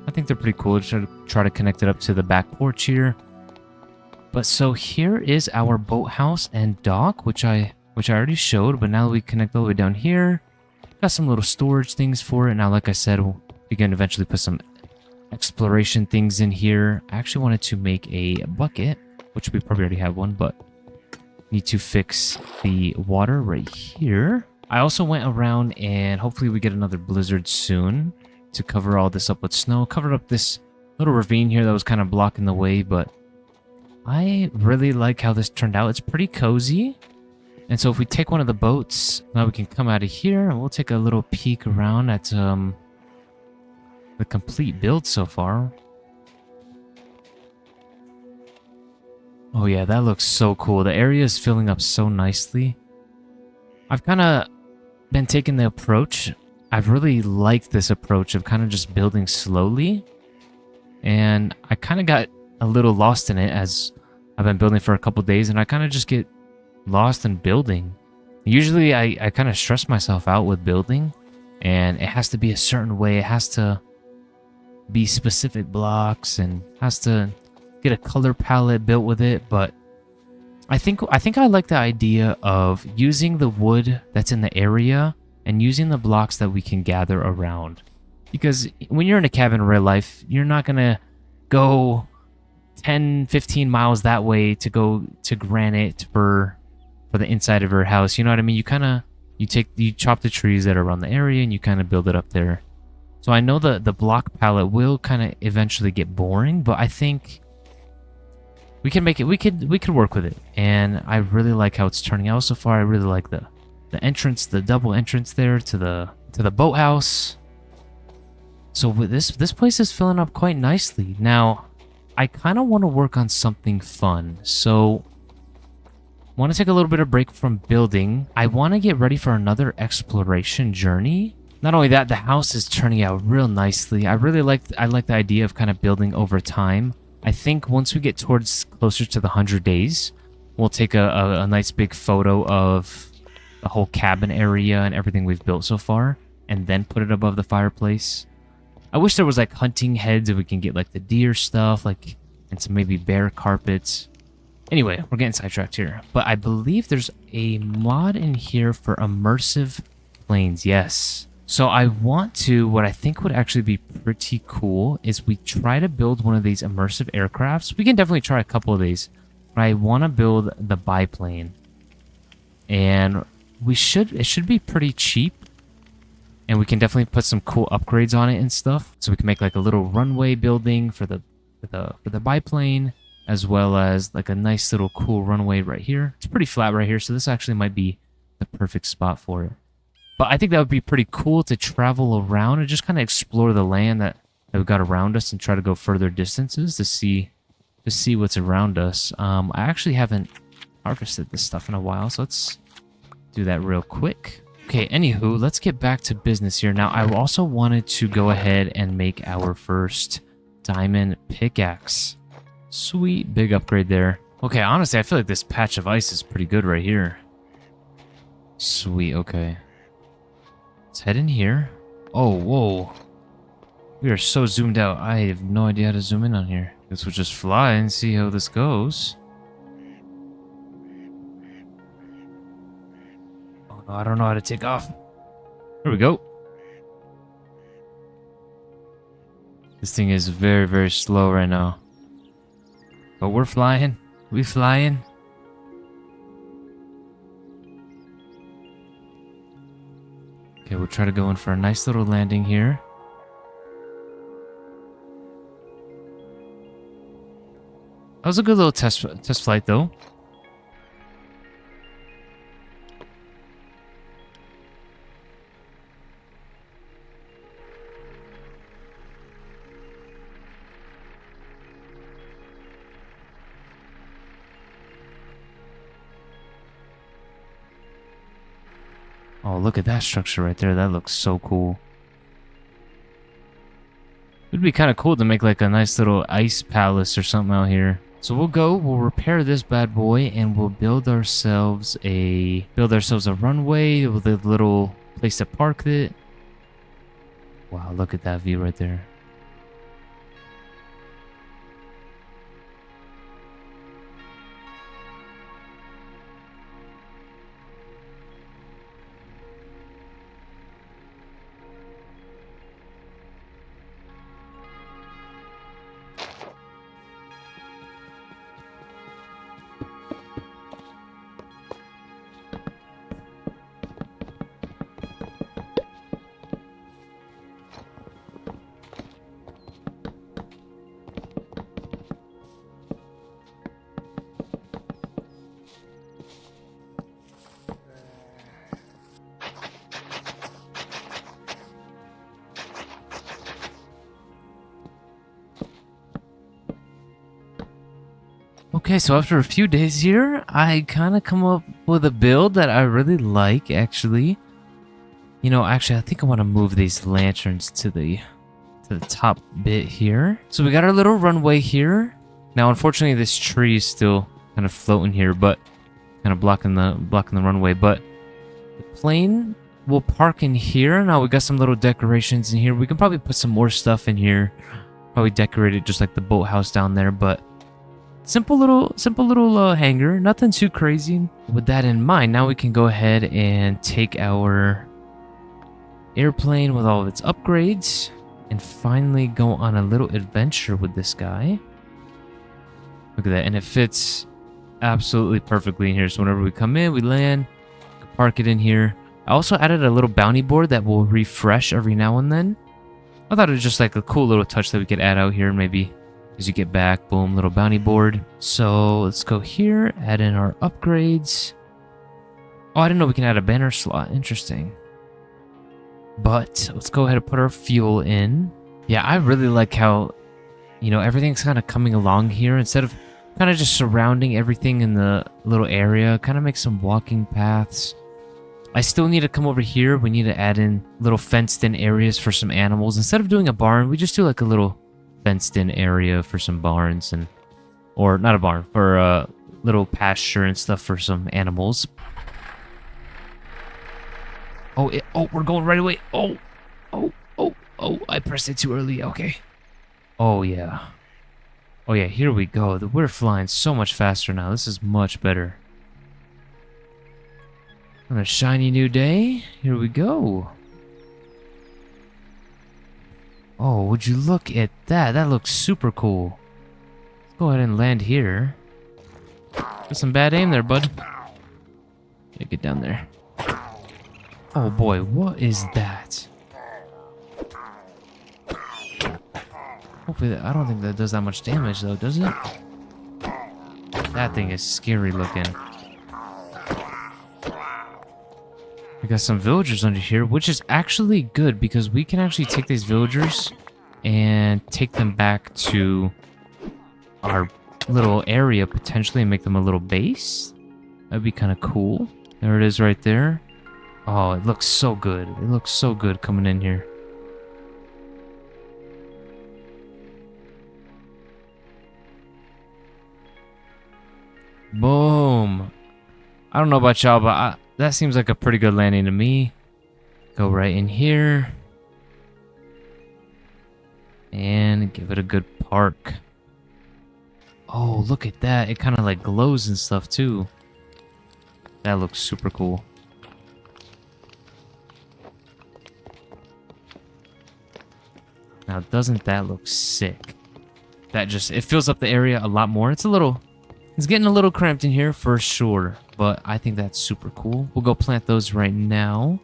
I think they're pretty cool. Just try to connect it up to the back porch here. But so here is our boathouse and dock, which I already showed, but now we connect all the way down here. Got some little storage things for it. Now, like I said, we can eventually put some exploration things in here. I actually wanted to make a bucket, which we probably already have one, but need to fix the water right here. I also went around and hopefully we get another blizzard soon to cover all this up with snow. Covered up this little ravine here that was kind of blocking the way, but I really like how this turned out. It's pretty cozy. And so if we take one of the boats, now we can come out of here and we'll take a little peek around at the complete build so far. Oh yeah, that looks so cool. The area is filling up so nicely. I've kind of been taking the approach I've really liked this approach of kind of just building slowly. And I kind of got a little lost in it as I've been building for a couple days, and I kind of just get lost in building. Usually I kind of stress myself out with building, and it has to be a certain way. It has to be specific blocks and has to get a color palette built with it. But I think I like the idea of using the wood that's in the area and using the blocks that we can gather around. Because when you're in a cabin in real life, you're not gonna go 10, 15 miles that way to go to granite for the inside of your house. You know what I mean? You chop the trees that are around the area and you kind of build it up there. So I know the block palette will kind of eventually get boring, but I think we can make it. We could work with it, and I really like how it's turning out so far. I really like the entrance, the double entrance there to the boathouse. So with this place is filling up quite nicely. Now, I kind of want to work on something fun. So I want to take a little bit of break from building. I want to get ready for another exploration journey. Not only that, the house is turning out real nicely. I like the idea of kind of building over time. I think once we get towards closer to the 100 days, we'll take a nice big photo of the whole cabin area and everything we've built so far, and then put it above the fireplace. I wish there was like hunting heads and we can get like the deer stuff, like, and some maybe bear carpets. Anyway, we're getting sidetracked here. But I believe there's a mod in here for immersive planes. Yes. So I want to, what I think would actually be pretty cool is we try to build one of these immersive aircrafts. We can definitely try a couple of these, but I want to build the biplane. And it should be pretty cheap. And we can definitely put some cool upgrades on it and stuff. So we can make like a little runway building for the biplane, as well as like a nice little cool runway right here. It's pretty flat right here, so this actually might be the perfect spot for it. But I think that would be pretty cool to travel around and just kind of explore the land that we've got around us and try to go further distances to see what's around us. I actually haven't harvested this stuff in a while, so let's do that real quick. Okay, anywho, let's get back to business here. Now, I also wanted to go ahead and make our first diamond pickaxe. Sweet, big upgrade there. Okay, honestly, I feel like this patch of ice is pretty good right here. Sweet, okay. Let's head in here. Oh, whoa. We are so zoomed out. I have no idea how to zoom in on here. Guess we'll just fly and see how this goes. Oh, no, I don't know how to take off. There we go. This thing is very, very slow right now. But we're flying. We flying. Okay, we'll try to go in for a nice little landing here. That was a good little test flight, though. Oh, look at that structure right there. That looks so cool. It'd be kind of cool to make like a nice little ice palace or something out here. So we'll repair this bad boy, and we'll build ourselves a runway with a little place to park it. Wow, look at that view right there. Okay, so after a few days here, I kind of come up with a build that I really like, actually. You know, actually, I think I want to move these lanterns to the top bit here. So we got our little runway here. Now, unfortunately, this tree is still kind of floating here, but kind of blocking the runway. But the plane will park in here. Now we got some little decorations in here. We can probably put some more stuff in here. Probably decorate it just like the boathouse down there, but simple little hangar. Nothing too crazy. With that in mind, now we can go ahead and take our airplane with all of its upgrades and finally go on a little adventure with this guy. Look at that, and it fits absolutely perfectly in here. So whenever we come in, we land, park it in here. I also added a little bounty board that will refresh every now and then. I thought it was just like a cool little touch that we could add out here, maybe as you get back. Boom, little bounty board. So let's go here, add in our upgrades. Oh, I didn't know we can add a banner slot. Interesting. But let's go ahead and put our fuel in. Yeah, I really like how, you know, everything's kind of coming along here. Instead of kind of just surrounding everything in the little area, kind of make some walking paths. I still need to come over here. We need to add in little fenced in areas for some animals. Instead of doing a barn, we just do like a little fenced in area for some barns and, or not a barn, for a little pasture and stuff for some animals. Oh, we're going right away. Oh, I pressed it too early. Okay. Oh, yeah. Oh, yeah, here we go. We're flying so much faster now. This is much better. On a shiny new day, here we go. Oh, would you look at that? That looks super cool. Let's go ahead and land here. Got some bad aim there, bud. Yeah, get down there. Oh boy, what is that? Hopefully, I don't think that does that much damage though, does it? That thing is scary looking. We got some villagers under here, which is actually good because we can actually take these villagers and take them back to our little area potentially and make them a little base. That'd be kind of cool. There it is right there. Oh, it looks so good. It looks so good coming in here. Boom. I don't know about y'all, but that seems like a pretty good landing to me. Go right in here. And give it a good park. Oh, look at that. It kind of like glows and stuff too. That looks super cool. Now, doesn't that look sick? That just, it fills up the area a lot more. It's getting a little cramped in here for sure, but I think that's super cool. We'll go plant those right now.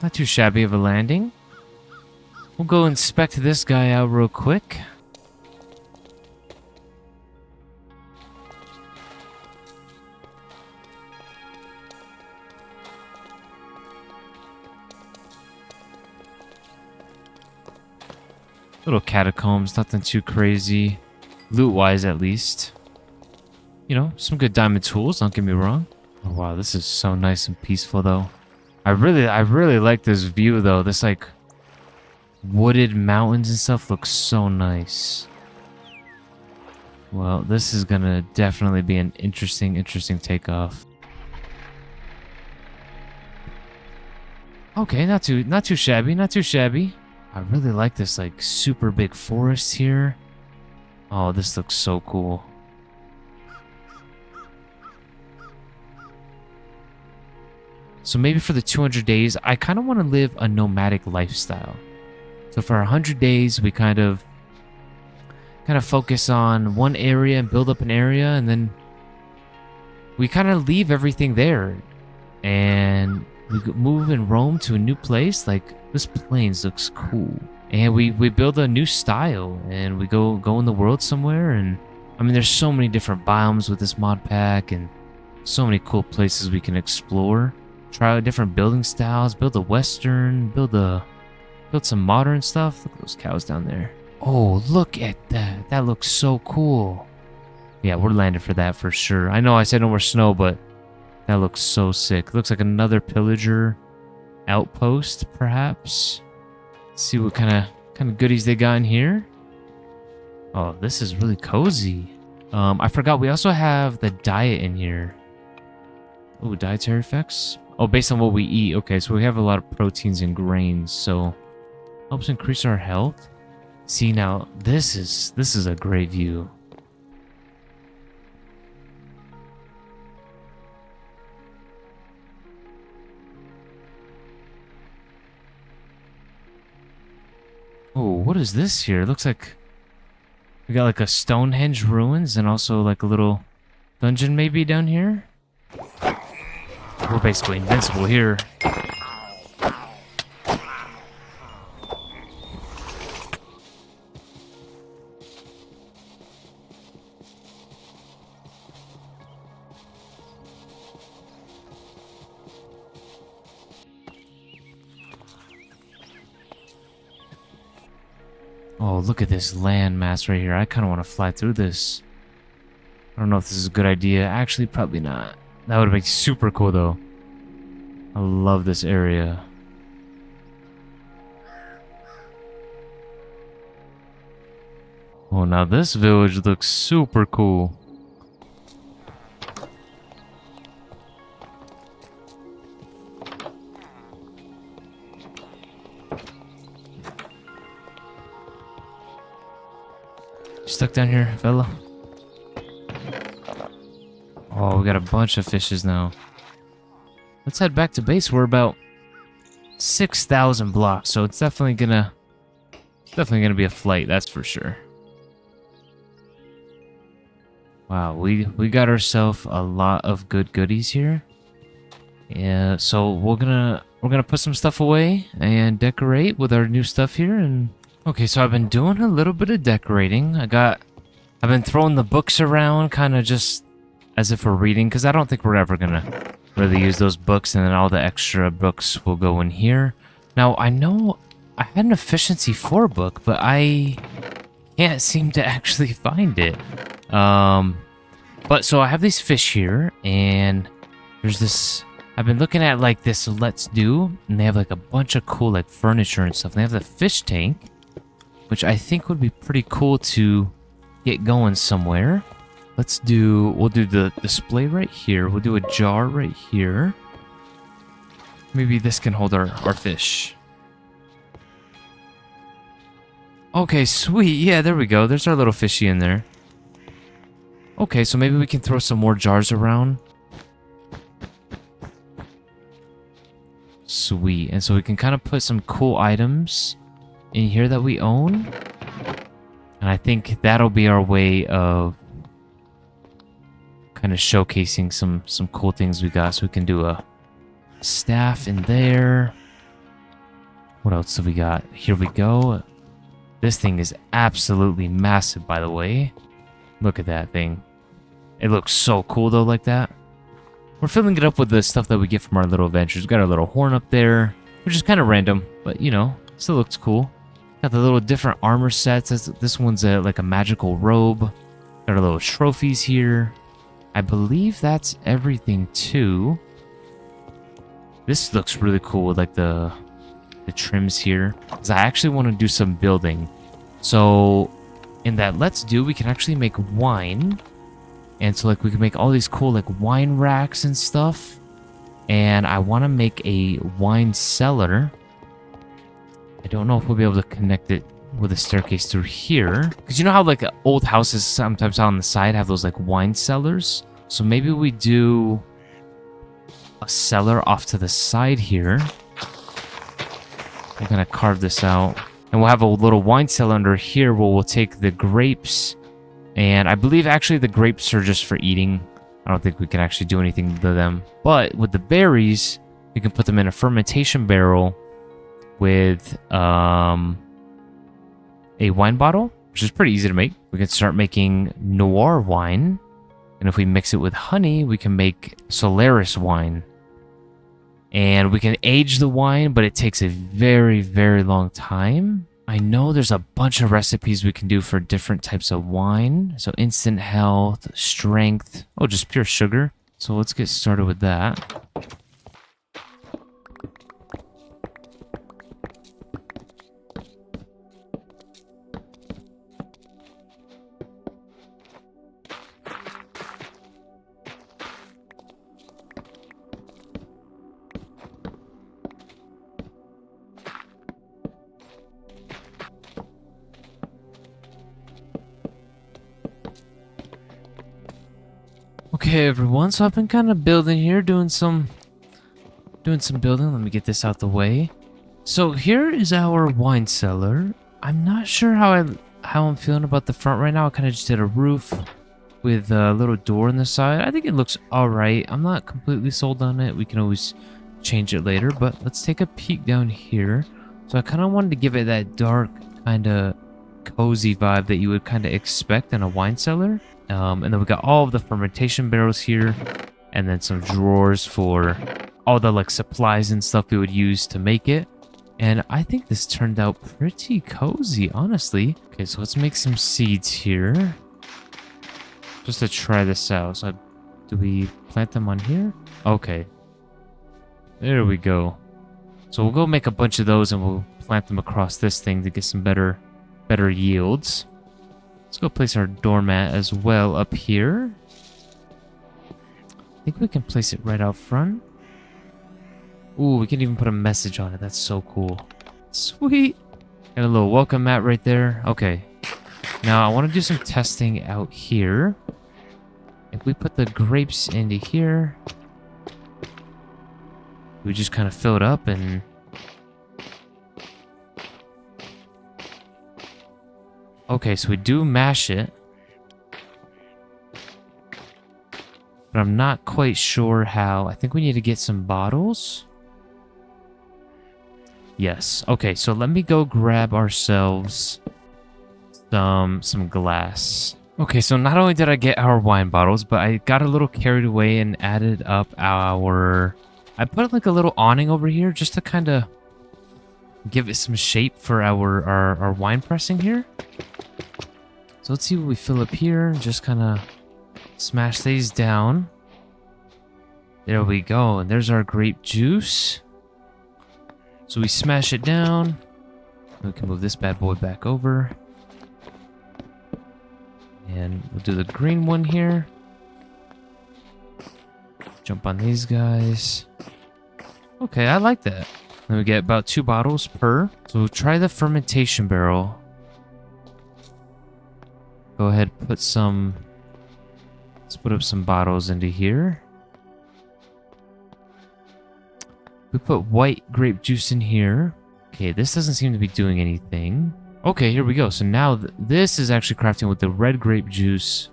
Not too shabby of a landing. We'll go inspect this guy out real quick. Little catacombs, nothing too crazy. Loot-wise, at least. You know, some good diamond tools, don't get me wrong. Oh, wow, this is so nice and peaceful, though. I really like this view, though. This, like, wooded mountains and stuff looks so nice. Well, this is gonna definitely be an interesting takeoff. Okay, not too shabby, not too shabby. I really like this like super big forest here. Oh, this looks so cool. So maybe for the 200 days, I kind of want to live a nomadic lifestyle. So for 100 days, we kind of focus on one area and build up an area, and then we kind of leave everything there and we move and roam to a new place. Like, this plains looks cool. And we build a new style and we go in the world somewhere. And I mean, there's so many different biomes with this mod pack and so many cool places we can explore. Try out different building styles, build a western, build some modern stuff. Look at those cows down there. Oh, look at that. That looks so cool. Yeah, we're landing for that for sure. I know I said no more snow, but that looks so sick. Looks like another pillager outpost, perhaps. Let's see what kind of goodies they got in here. Oh, this is really cozy. I forgot we also have the diet in here. Oh, dietary effects. Oh, based on what we eat. Okay, so we have a lot of proteins and grains, so helps increase our health. See, now this is a great view. Oh, what is this here? It looks like we got like a Stonehenge ruins and also like a little dungeon maybe down here. We're basically invincible here. Oh, look at this landmass right here. I kind of want to fly through this. I don't know if this is a good idea. Actually, probably not. That would be super cool, though. I love this area. Oh, now this village looks super cool. Stuck down here, fella? Oh, we got a bunch of fishes now. Let's head back to base. We're about 6,000 blocks, so it's definitely gonna be a flight, that's for sure. Wow, we got ourselves a lot of good goodies here. Yeah, so we're gonna put some stuff away and decorate with our new stuff here. And okay, so I've been doing a little bit of decorating. I've been throwing the books around, kind of just as if we're reading, because I don't think we're ever gonna really use those books, and then all the extra books will go in here. Now, I know I had an efficiency 4 book, but I can't seem to actually find it. But so I have these fish here, and there's this. I've been looking at like this Let's Do, and they have like a bunch of cool like furniture and stuff. And they have the fish tank, which I think would be pretty cool to get going somewhere. We'll do the display right here. We'll do a jar right here. Maybe this can hold our fish. Okay, sweet. Yeah, there we go. There's our little fishy in there. Okay, so maybe we can throw some more jars around. Sweet. And so we can kind of put some cool items in here that we own. And I think that'll be our way of kind of showcasing some cool things we got. So we can do a staff in there. What else do we got? Here we go. This thing is absolutely massive, by the way. Look at that thing. It looks so cool, though, like that. We're filling it up with the stuff that we get from our little adventures. We got our little horn up there, which is kind of random, but, you know, still looks cool. Got the little different armor sets. This one's like a magical robe. Got our little trophies here. I believe that's everything, too. This looks really cool with, like, the trims here. Because I actually want to do some building. So, in that Let's Do, we can actually make wine. And so, like, we can make all these cool, like, wine racks and stuff. And I want to make a wine cellar. I don't know if we'll be able to connect it with a staircase through here. Because you know how, like, old houses sometimes on the side have those, like, wine cellars? So maybe we do a cellar off to the side here. I'm going to carve this out. And we'll have a little wine cellar under here where we'll take the grapes. And I believe actually the grapes are just for eating. I don't think we can actually do anything to them. But with the berries, we can put them in a fermentation barrel with a wine bottle, which is pretty easy to make. We can start making noir wine. And if we mix it with honey, we can make Solaris wine. And we can age the wine, but it takes a very, very long time. I know there's a bunch of recipes we can do for different types of wine. So instant health, strength, oh, just pure sugar. So let's get started with that. Okay, everyone, so I've been kind of building here, doing some building. Let me get this out the way. So here is our wine cellar. I'm not sure how I'm feeling about the front right now. I kind of just did a roof with a little door on the side. I think it looks all right. I'm not completely sold on it. We can always change it later, but let's take a peek down here. So I kind of wanted to give it that dark, kind of cozy vibe that you would kind of expect in a wine cellar. And then we got all of the fermentation barrels here, and then some drawers for all the like supplies and stuff we would use to make it. And I think this turned out pretty cozy, honestly. Okay, so let's make some seeds here just to try this out. So do we plant them on here? Okay, there we go. So we'll go make a bunch of those and we'll plant them across this thing to get some better yields. Let's go place our doormat as well up here. I think we can place it right out front. Ooh, we can even put a message on it. That's so cool. Sweet. Got a little welcome mat right there. Okay. Now I want to do some testing out here. If we put the grapes into here, we just kind of fill it up and... Okay, so we do mash it. But I'm not quite sure how. I think we need to get some bottles. Yes. Okay, so let me go grab ourselves some glass. Okay, so not only did I get our wine bottles, but I got a little carried away and added up our... I put like a little awning over here just to kind of give it some shape for our wine pressing here. So let's see what we fill up here. Just kind of smash these down. There we go. And there's our grape juice. So we smash it down. We can move this bad boy back over. And we'll do the green one here. Jump on these guys. Okay, I like that. Then we get about 2 bottles per. So we'll try the fermentation barrel. Go ahead, let's put up some bottles into here. We put white grape juice in here. Okay, this doesn't seem to be doing anything. Okay, here we go. So now this is actually crafting with the red grape juice.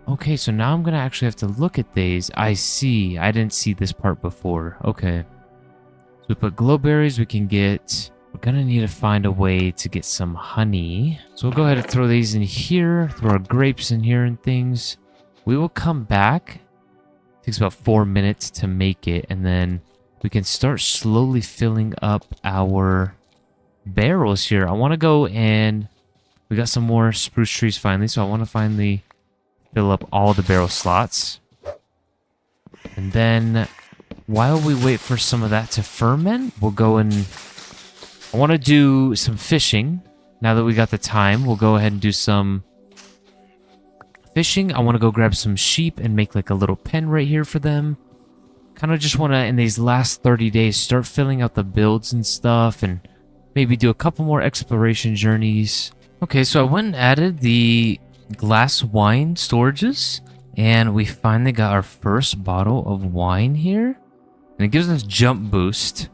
Okay, so now I'm gonna actually have to look at these. I see. I didn't see this part before. Okay. So we put glowberries. We can get... We're gonna need to find a way to get some honey. So we'll go ahead and throw these in here. Throw our grapes in here and things. We will come back. It takes about 4 minutes to make it. And then we can start slowly filling up our barrels here. I want to go and... We got some more spruce trees finally. So I want to finally fill up all the barrel slots. And then while we wait for some of that to ferment, we'll go and... I want to do some fishing. Now that we got the time, we'll go ahead and do some fishing. I want to go grab some sheep and make like a little pen right here for them. Kind of just want to, in these last 30 days, start filling out the builds and stuff and maybe do a couple more exploration journeys. Okay, so I went and added the glass wine storages and we finally got our first bottle of wine here. And it gives us jump boost.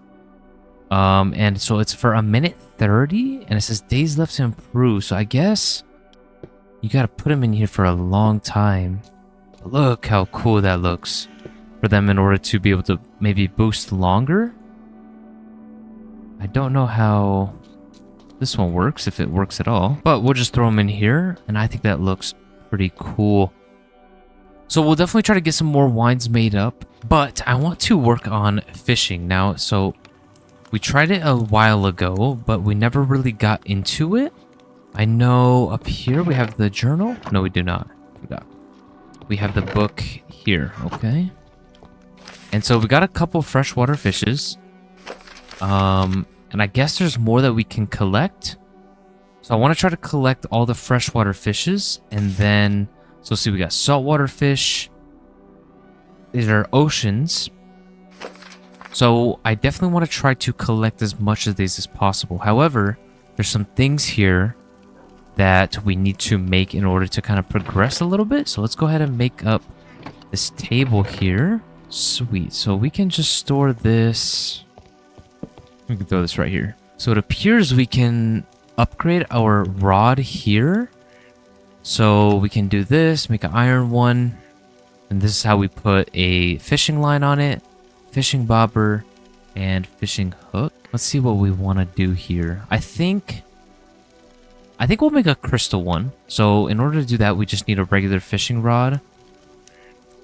And so it's for 1:30 and it says days left to improve. So I guess you gotta put them in here for a long time. But look how cool that looks for them in order to be able to maybe boost longer. I don't know how this one works, if it works at all, but we'll just throw them in here and I think that looks pretty cool. So we'll definitely try to get some more wines made up, but I want to work on fishing now. So We tried it a while ago, but we never really got into it. I know up here we have the journal. No, we do not. Forgot. We have the book here, okay? And so we got a couple freshwater fishes. And I guess there's more that we can collect. So I want to try to collect all the freshwater fishes. And then, so see, we got saltwater fish. These are oceans. So I definitely want to try to collect as much of these as possible. However, there's some things here that we need to make in order to kind of progress a little bit. So let's go ahead and make up this table here. Sweet. So we can just store this. We can throw this right here. So it appears we can upgrade our rod here. So we can do this, make an iron one. And this is how we put a fishing line on it, fishing bobber, and fishing hook. Let's see what we want to do here. I think we'll make a crystal one. So in order to do that, we just need a regular fishing rod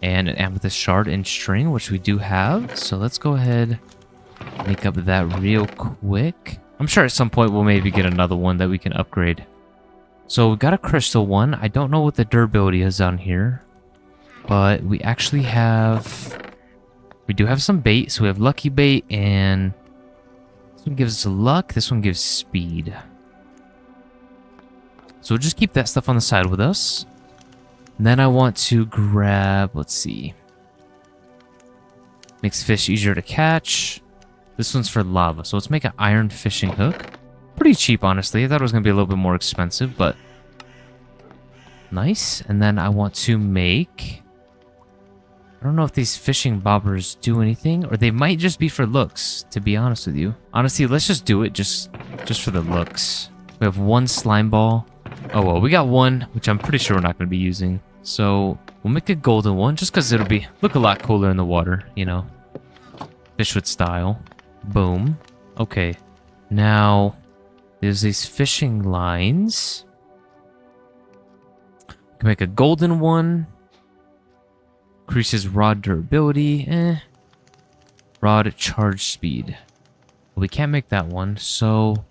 and an amethyst shard and string, which we do have. So let's go ahead and make up that real quick. I'm sure at some point we'll maybe get another one that we can upgrade. So we got a crystal one. I don't know what the durability is on here, but we actually have... We do have some bait. So we have lucky bait, and this one gives us luck. This one gives speed. So we'll just keep that stuff on the side with us. And then I want to grab, let's see. Makes fish easier to catch. This one's for lava. So let's make an iron fishing hook. Pretty cheap, honestly. I thought it was going to be a little bit more expensive, but nice. And then I want to make... I don't know if these fishing bobbers do anything, or they might just be for looks, to be honest with you. Honestly, let's just do it just for the looks. We have one slime ball. Oh, well, we got one, which I'm pretty sure we're not going to be using. So we'll make a golden one just because it'll look a lot cooler in the water, you know. Fishwood style. Boom. Okay. Now, there's these fishing lines. We can make a golden one. Increases rod durability. Rod charge speed. We can't make that one, so...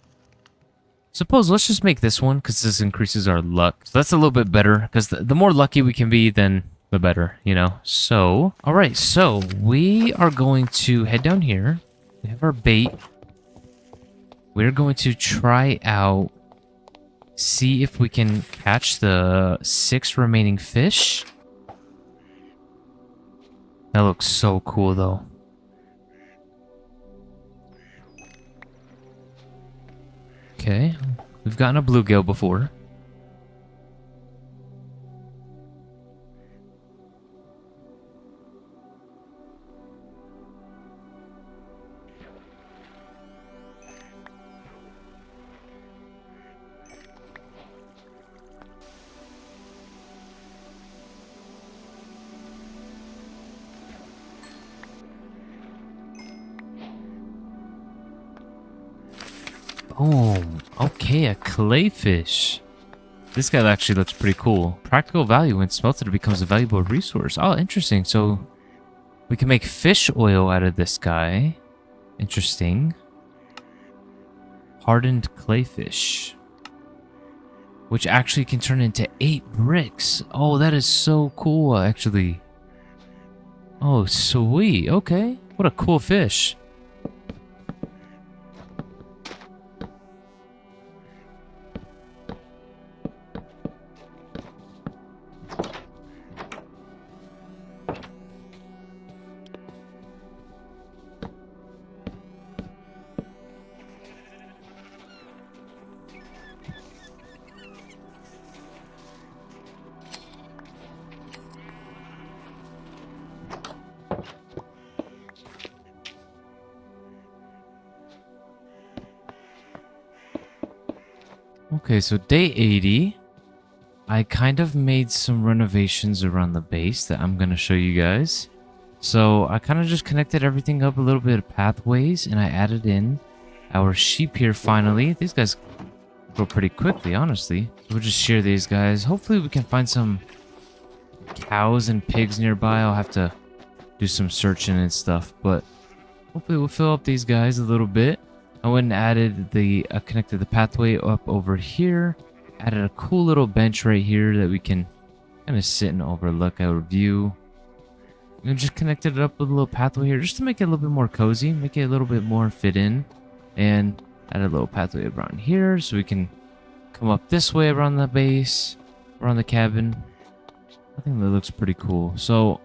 Suppose let's just make this one, because this increases our luck. So that's a little bit better, because the more lucky we can be, then the better, you know? So, alright, so we are going to head down here. We have our bait. We're going to try out, see if we can catch the 6 remaining fish. That looks so cool, though. Okay, we've gotten a bluegill before. Boom. Okay, a clayfish. This guy actually looks pretty cool. Practical value. When smelted, it becomes a valuable resource. Oh, interesting. So we can make fish oil out of this guy. Interesting. Hardened clayfish. Which actually can turn into 8 bricks. Oh, that is so cool, actually. Oh, sweet. Okay. What a cool fish. Okay, so day 80, I kind of made some renovations around the base that I'm going to show you guys. So I kind of just connected everything up a little bit of pathways, and I added in our sheep here finally. These guys grow pretty quickly, honestly. We'll just shear these guys. Hopefully we can find some cows and pigs nearby. I'll have to do some searching and stuff, but hopefully we'll fill up these guys a little bit. I went and added the connected the pathway up over here. Added a cool little bench right here that we can kind of sit and overlook our view. And just connected it up with a little pathway here just to make it a little bit more cozy, make it a little bit more fit in. And add a little pathway around here so we can come up this way around the base, around the cabin. I think that looks pretty cool. So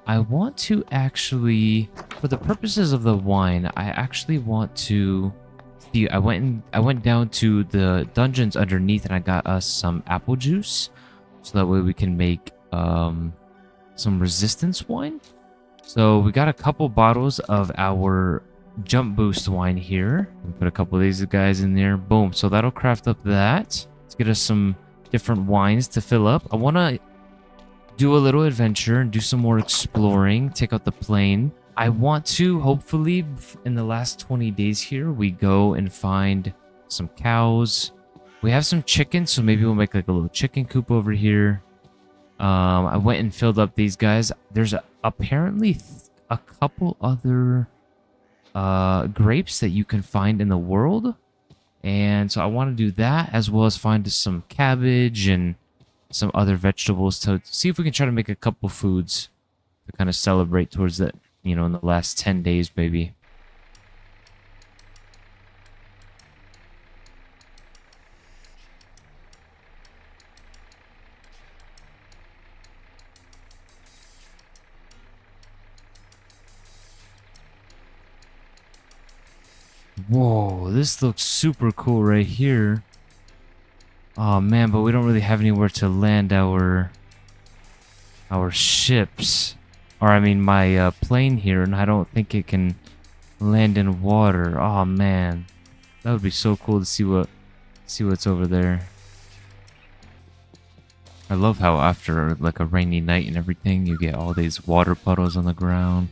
I want to actually, for the purposes of the wine, I actually want to see. I went down to the dungeons underneath and I got us some apple juice, so that way we can make some resistance wine. So we got a couple bottles of our jump boost wine here. Put a couple of these guys in there. Boom. So that'll craft up that. Let's get us some different wines to fill up. I want to do a little adventure and do some more exploring. Take out the plane. I want to, hopefully, in the last 20 days here, we go and find some cows. We have some chickens, so maybe we'll make like a little chicken coop over here. I went and filled up these guys. There's apparently a couple other grapes that you can find in the world, and so I want to do that, as well as find some cabbage and some other vegetables to see if we can try to make a couple foods to kind of celebrate towards the, you know, in the last 10 days maybe. Whoa, this looks super cool right here. Oh man, but we don't really have anywhere to land our ships. Or I mean my plane here, and I don't think it can land in water. Oh man. That would be so cool to see what's over there. I love how after like a rainy night and everything, you get all these water puddles on the ground.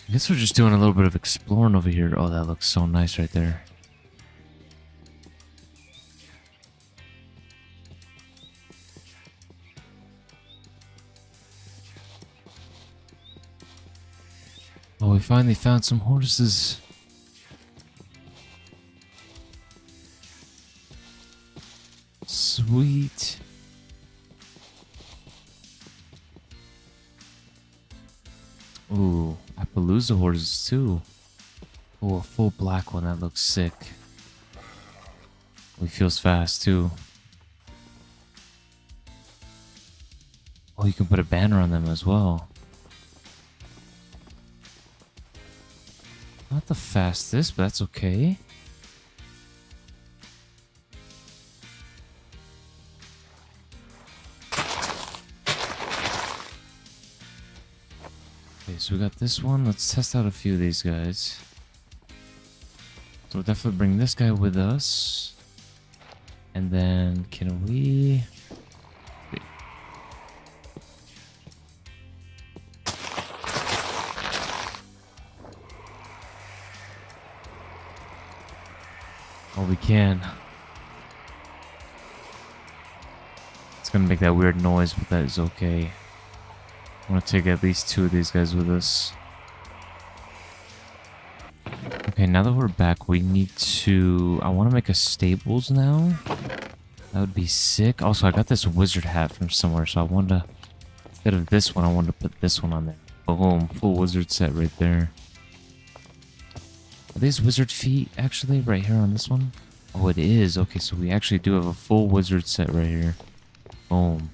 I guess we're just doing a little bit of exploring over here. Oh, that looks so nice right there. Oh, we finally found some horses. Sweet. Ooh, Appaloosa horses too. Oh, a full black one. That looks sick. He feels fast too. Oh, you can put a banner on them as well. Not the fastest, but that's okay. Okay, so we got this one. Let's test out a few of these guys. So we'll definitely bring this guy with us. And then can we... Oh, we can. It's gonna make that weird noise, but that is okay. I want to take at least 2 of these guys with us. Okay, now that we're back, we need to... I want to make a stables now. That would be sick. Also, I got this wizard hat from somewhere, so I wanted to... Instead of this one, I wanted to put this one on there. Boom, full wizard set right there. Are these wizard feet actually right here on this one? Oh, it is. Okay, so we actually do have a full wizard set right here. Boom.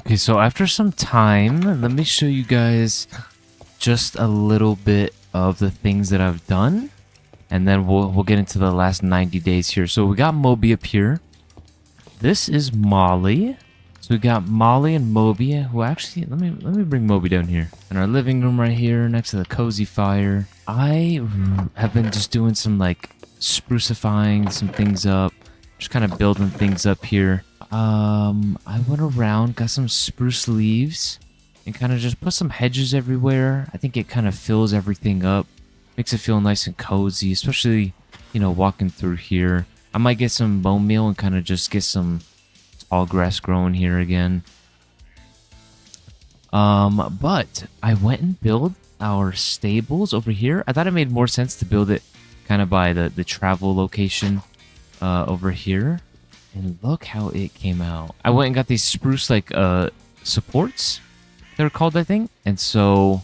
Okay, so after some time, let me show you guys just a little bit of the things that I've done, and then we'll get into the last 90 days here. So we got Moby up here. This is Molly. So we got Molly and Moby, who actually, let me bring Moby down here. In our living room right here, next to the cozy fire. I have been just doing some like sprucifying some things up, just kind of building things up here. I went around, got some spruce leaves, and kind of just put some hedges everywhere. I think it kind of fills everything up, makes it feel nice and cozy, especially, you know, walking through here. I might get some bone meal and kind of just get some tall grass growing here again. But I went and built our stables over here. I thought it made more sense to build it kind of by the travel location over here. And look how it came out. I went and got these spruce like supports, they're called, I think. And so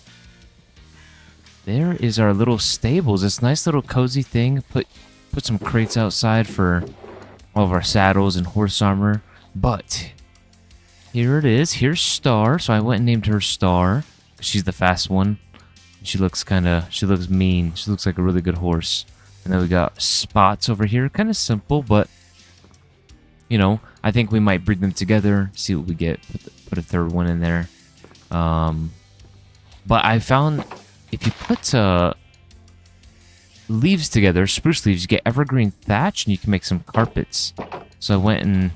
there is our little stables. This nice little cozy thing. Put some crates outside for all of our saddles and horse armor. But here it is. Here's Star. So I went and named her Star. She's the fast one. She looks mean. She looks like a really good horse. And then we got Spots over here. Kind of simple, but you know, I think we might breed them together, see what we get, put a third one in there. But I found if you put leaves together, spruce leaves, you get evergreen thatch and you can make some carpets. So I went and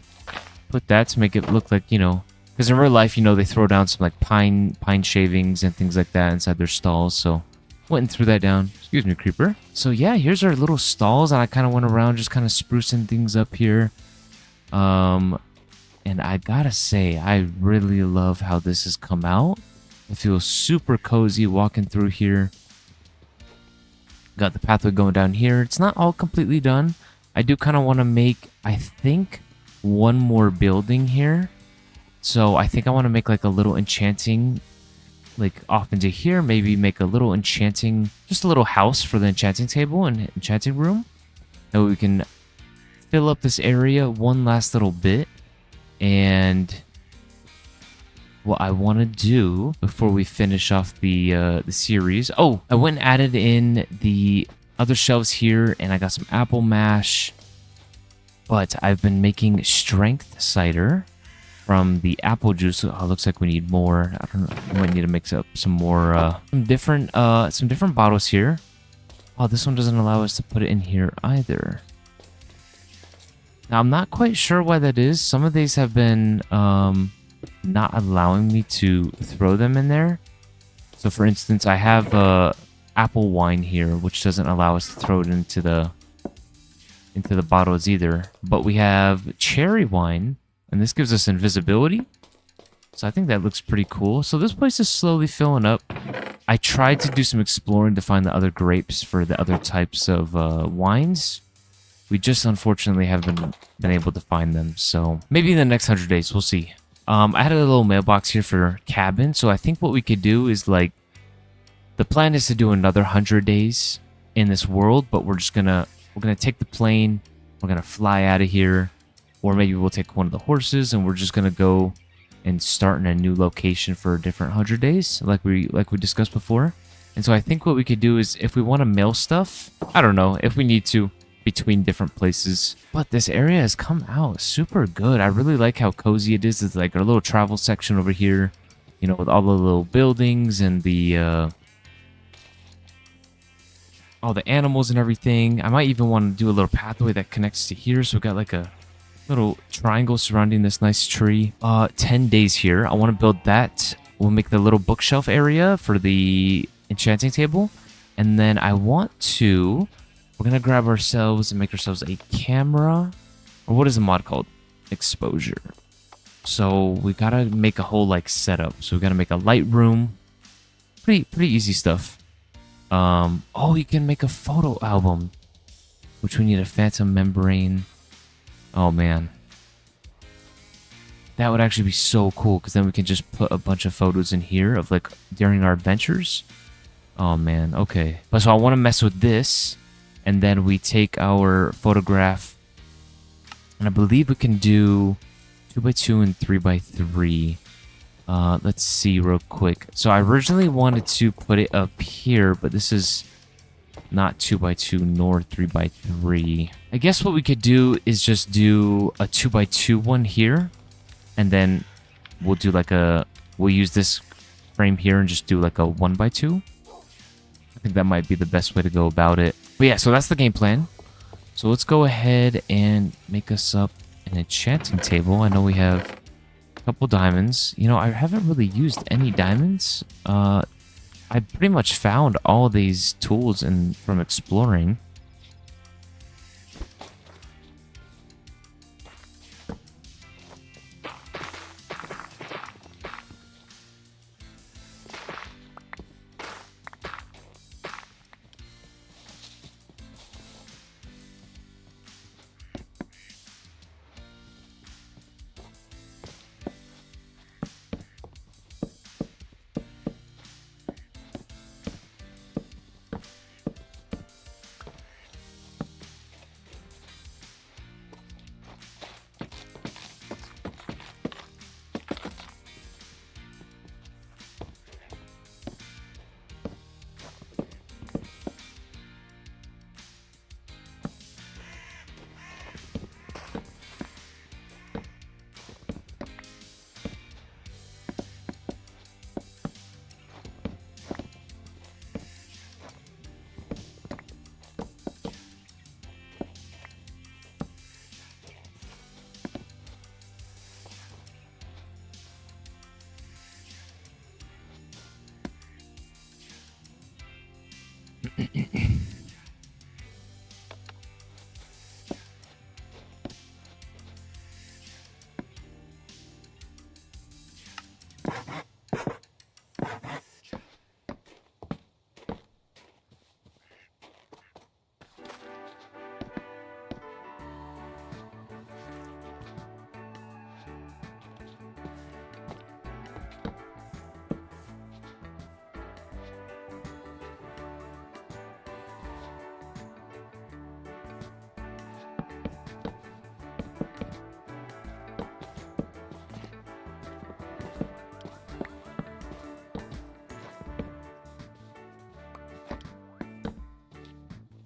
put that to make it look like, you know, because in real life, you know, they throw down some like pine shavings and things like that inside their stalls. So went and threw that down. Excuse me, creeper. So yeah, here's our little stalls, and I kind of went around just kind of sprucing things up here. And I gotta say, I really love how this has come out. It feels super cozy walking through here. Got the pathway going down here. It's not all completely done. I do kind of want to make, I think, one more building here. So I think I want to make like a little enchanting, like off into here. Maybe make a little enchanting, just a little house for the enchanting table and enchanting room. That we can fill up this area one last little bit. And what I want to do before we finish off the series, oh, I went and added in the other shelves here, and I got some apple mash. But I've been making strength cider from the apple juice. Oh, looks like we need more. I don't know. We might need to mix up some more, some different bottles here. Oh, this one doesn't allow us to put it in here either. Now, I'm not quite sure why that is. Some of these have been not allowing me to throw them in there. So, for instance, I have apple wine here, which doesn't allow us to throw it into the bottles either. But we have cherry wine, and this gives us invisibility. So I think that looks pretty cool. So this place is slowly filling up. I tried to do some exploring to find the other grapes for the other types of wines. We just unfortunately haven't been able to find them. So maybe in the next 100 days, we'll see. I had a little mailbox here for cabin. So I think what we could do is like, the plan is to do another 100 days in this world, but we're gonna take the plane. We're gonna fly out of here, or maybe we'll take one of the horses and we're just gonna go and start in a new location for a different 100 days, like we discussed before. And so I think what we could do is, if we want to mail stuff, I don't know if we need to, between different places. But this area has come out super good. I really like how cozy it is. It's like our little travel section over here, you know, with all the little buildings and the all the animals and everything. I might even want to do a little pathway that connects to here. So we got like a little triangle surrounding this nice tree. 10 days here. I want to build that. We'll make the little bookshelf area for the enchanting table. And then I want to, we're going to grab ourselves and make ourselves a camera. Or what is the mod called? Exposure. So we got to make a whole like setup. So we got to make a light room. Pretty easy stuff. Oh, you can make a photo album, which we need a phantom membrane. Oh man, that would actually be so cool, because then we can just put a bunch of photos in here of like during our adventures. Oh man, okay. But so I want to mess with this, and then we take our photograph, and I believe we can do 2x2 and 3x3. Let's see real quick. So I originally wanted to put it up here, but this is not 2x2 nor 3x3. I guess what we could do is just do a 2x2 one here, and then we'll do like we'll use this frame here and just do like a 1x2. I think that might be the best way to go about it. But yeah, so that's the game plan. So let's go ahead and make us up an enchanting table. I know we have a couple diamonds. You know, I haven't really used any diamonds. I pretty much found all these tools from exploring.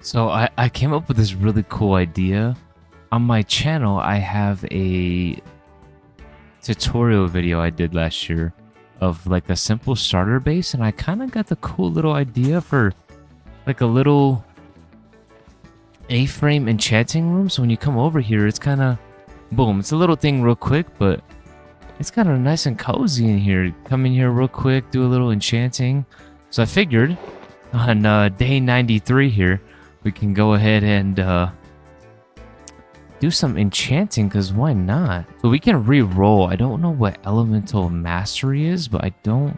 So I came up with this really cool idea. On my channel, I have a tutorial video I did last year of like a simple starter base, and I kind of got the cool little idea for like a little A-frame enchanting room. So when you come over here, it's kind of boom. It's a little thing real quick, but it's kind of nice and cozy in here. Come in here real quick, do a little enchanting. So I figured on day 93 here, we can go ahead and do some enchanting, because why not? So we can re-roll. I don't know what elemental mastery is, but I don't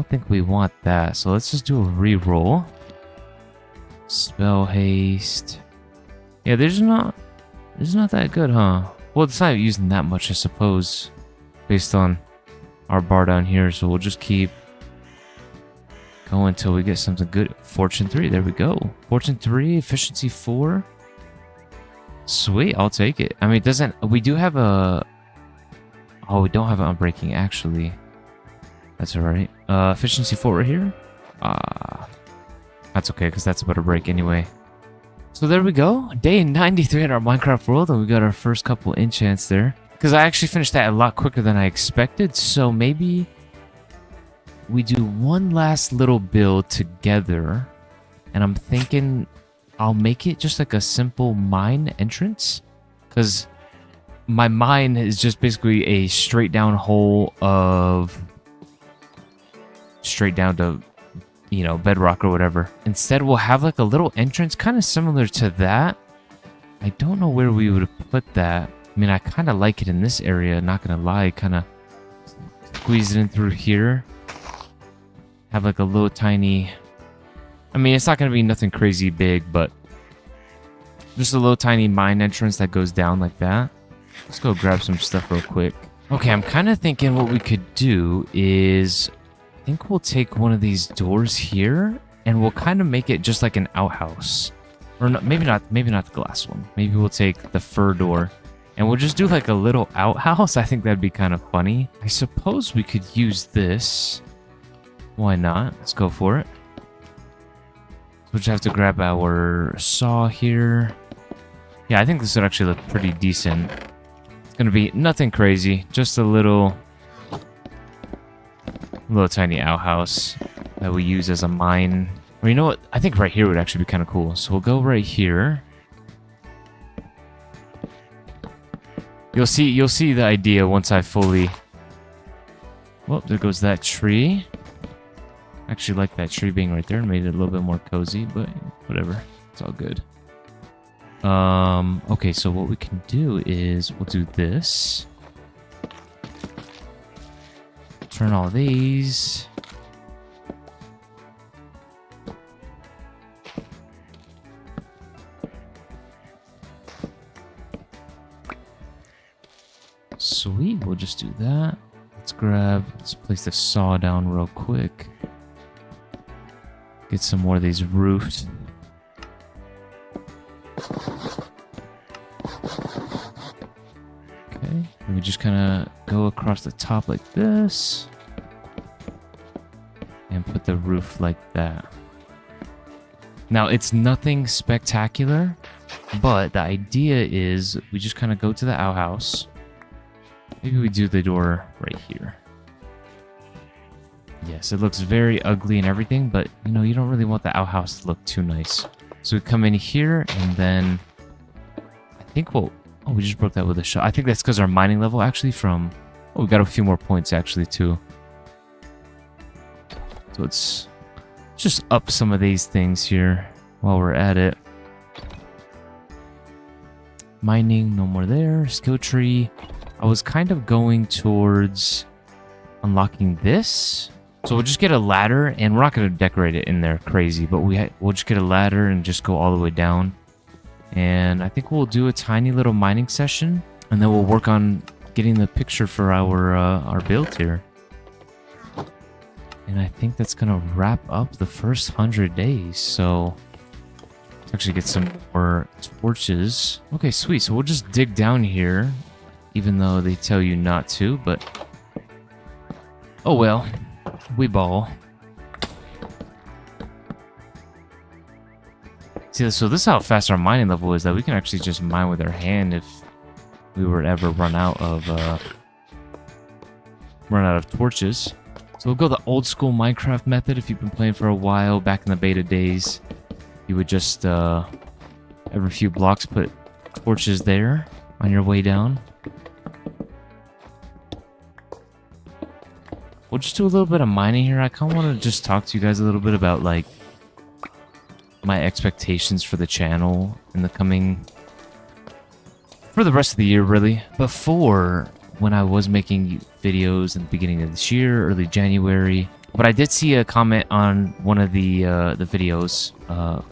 think we want that. So let's just do a re-roll. Spell haste. Yeah, there's not that good, huh? Well, it's not using that much, I suppose, based on our bar down here. So we'll just keep go until we get something good. Fortune 3, there we go. Fortune 3, efficiency 4. Sweet, I'll take it. I mean, it doesn't... We do have a... Oh, we don't have an unbreaking, actually. That's alright. Efficiency 4 right here. That's okay, because that's about to break anyway. So there we go. Day 93 in our Minecraft world, and we got our first couple enchants there. Because I actually finished that a lot quicker than I expected, so maybe we do one last little build together, and I'm thinking I'll make it just like a simple mine entrance, because my mine is just basically a straight down hole of straight down to, you know, bedrock or whatever. Instead, we'll have like a little entrance kind of similar to that. I don't know where we would put that. I mean, I kind of like it in this area, not gonna lie. Kind of squeeze it in through here. Have like a little tiny... I mean, it's not going to be nothing crazy big, but just a little tiny mine entrance that goes down like that. Let's go grab some stuff real quick. Okay, I'm kind of thinking what we could do is... I think we'll take one of these doors here, and we'll kind of make it just like an outhouse. Or not, maybe not the glass one. Maybe we'll take the fur door And we'll just do like a little outhouse. I think that'd be kind of funny. I suppose we could use this. Why not? Let's go for it. We'll just have to grab our saw here. Yeah, I think this would actually look pretty decent. It's gonna be nothing crazy, just a little tiny outhouse that we use as a mine. Or you know what? I think right here would actually be kind of cool. So we'll go right here. You'll see the idea once I fully... Well, there goes that tree. I actually like that tree being right there. Made it a little bit more cozy, but whatever. It's all good. Okay, so what we can do is we'll do this. Turn all these. Sweet, we'll just do that. Let's place the saw down real quick. Get some more of these roofed. Okay, and we just kind of go across the top like this. And put the roof like that. Now, it's nothing spectacular, but the idea is we just kind of go to the outhouse. Maybe we do the door right here. Yes, it looks very ugly and everything, but you know, you don't really want the outhouse to look too nice. So we come in here and then I think we'll... Oh, we just broke that with a shot. I think that's because our mining level actually from... Oh, we got a few more points actually too. So let's just up some of these things here while we're at it. Mining, no more there. Skill tree. I was kind of going towards unlocking this. So we'll just get a ladder, and we're not going to decorate it in there crazy, but we'll just get a ladder and just go all the way down. And I think we'll do a tiny little mining session, and then we'll work on getting the picture for our build here. And I think that's going to wrap up the first 100 days. So let's actually get some more torches. Okay, sweet. So we'll just dig down here, even though they tell you not to, but oh well, we ball. See, so this is how fast our mining level is, that we can actually just mine with our hand if we were to ever run out of torches. So we'll go the old school Minecraft method. If you've been playing for a while, back in the beta days, you would just every few blocks put torches there on your way down. We'll just do a little bit of mining here. I kind of want to just talk to you guys a little bit about like my expectations for the channel in the coming... for the rest of the year, really. Before, when I was making videos in the beginning of this year, early January, but I did see a comment on one of the videos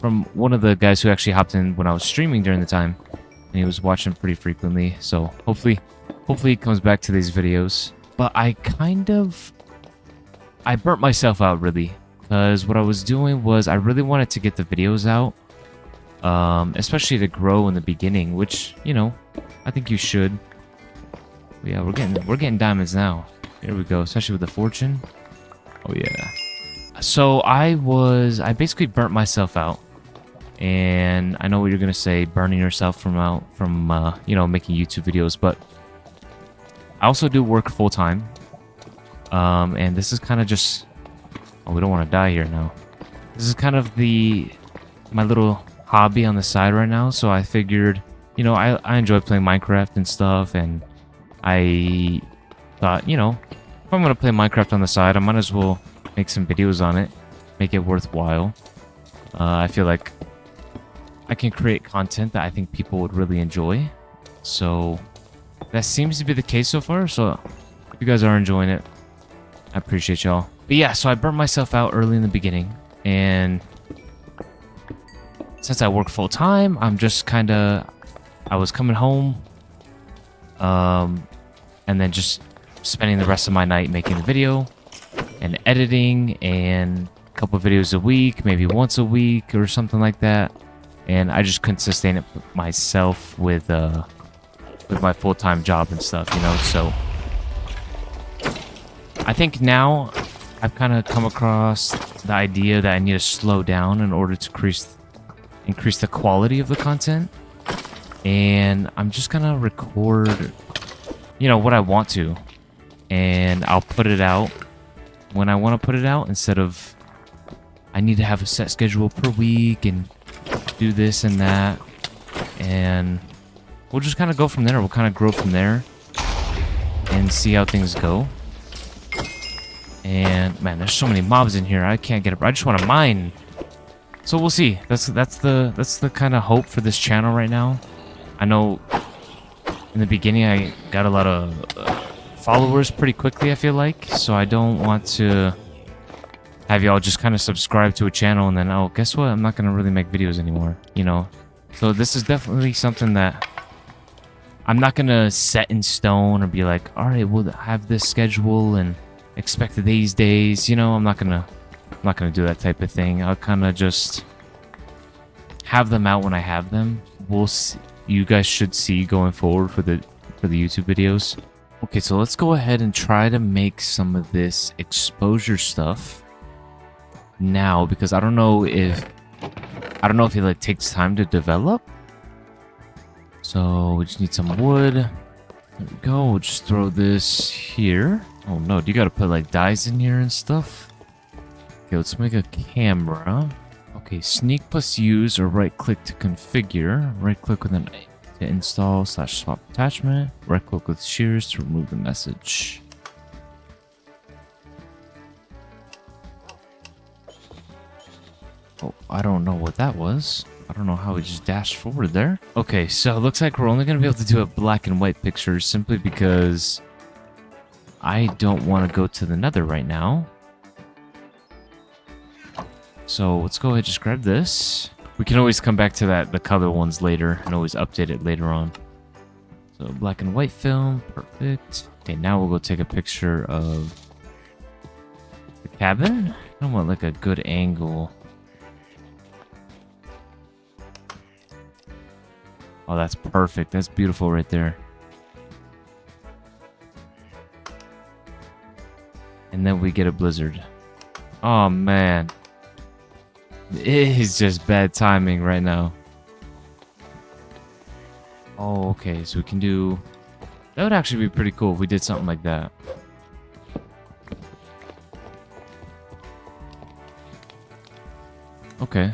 from one of the guys who actually hopped in when I was streaming during the time, and he was watching pretty frequently. So hopefully he comes back to these videos. But I burnt myself out, really, because what I was doing was I really wanted to get the videos out, especially to grow in the beginning, which, you know, I think you should. But yeah, we're getting diamonds now. Here we go, especially with the fortune. Oh yeah. So I basically burnt myself out, and I know what you're gonna say, burning yourself from you know, making YouTube videos, but I also do work full time. And this is kind of just... Oh, we don't want to die here now. This is kind of my little hobby on the side right now, so I figured, you know, I enjoy playing Minecraft and stuff, and I thought, you know, if I'm going to play Minecraft on the side, I might as well make some videos on it, make it worthwhile. I feel like I can create content that I think people would really enjoy, so that seems to be the case so far, so if you guys are enjoying it, I appreciate y'all. But yeah, so I burnt myself out early in the beginning, and since I work full time, I'm just kind of... I was coming home, and then just spending the rest of my night making the video, and editing, and a couple videos a week, maybe once a week, or something like that. And I just couldn't sustain it myself with with my full-time job and stuff, you know. So I think now I've kind of come across the idea that I need to slow down in order to increase the quality of the content. And I'm just gonna record, you know, what I want to, and I'll put it out when I want to put it out, instead of I need to have a set schedule per week and do this and that. And we'll just kind of go from there. We'll kind of grow from there and see how things go. And man, there's so many mobs in here. I can't get it. I just want to mine. So we'll see. That's the kind of hope for this channel right now. I know in the beginning I got a lot of followers pretty quickly, I feel like. So I don't want to have y'all just kind of subscribe to a channel and then, oh, guess what? I'm not going to really make videos anymore, you know? So this is definitely something that I'm not going to set in stone or be like, all right, we'll have this schedule and expect these days, you know. I'm not gonna do that type of thing. I'll kind of just have them out when I have them. We'll see. You guys should see going forward for the YouTube videos. Okay, so let's go ahead and try to make some of this exposure stuff now, because I don't know if it like takes time to develop. So we just need some wood. There we go. We'll just throw this here. Oh no, do you gotta put like dyes in here and stuff? Okay, let's make a camera. Okay, sneak plus use or right click to configure. Right click with an to install / swap attachment. Right click with shears to remove the message. Oh, I don't know what that was. I don't know how we just dashed forward there. Okay, so it looks like we're only gonna be able to do a black and white picture simply because I don't want to go to the nether right now. So let's go ahead and just grab this. We can always come back to the color ones later and always update it later on. So black and white film, perfect. Okay, now we'll go take a picture of the cabin. I want like a good angle. Oh, that's perfect. That's beautiful right there. And then we get a blizzard. Oh, man. It is just bad timing right now. Oh, okay. So we can do... That would actually be pretty cool if we did something like that. Okay.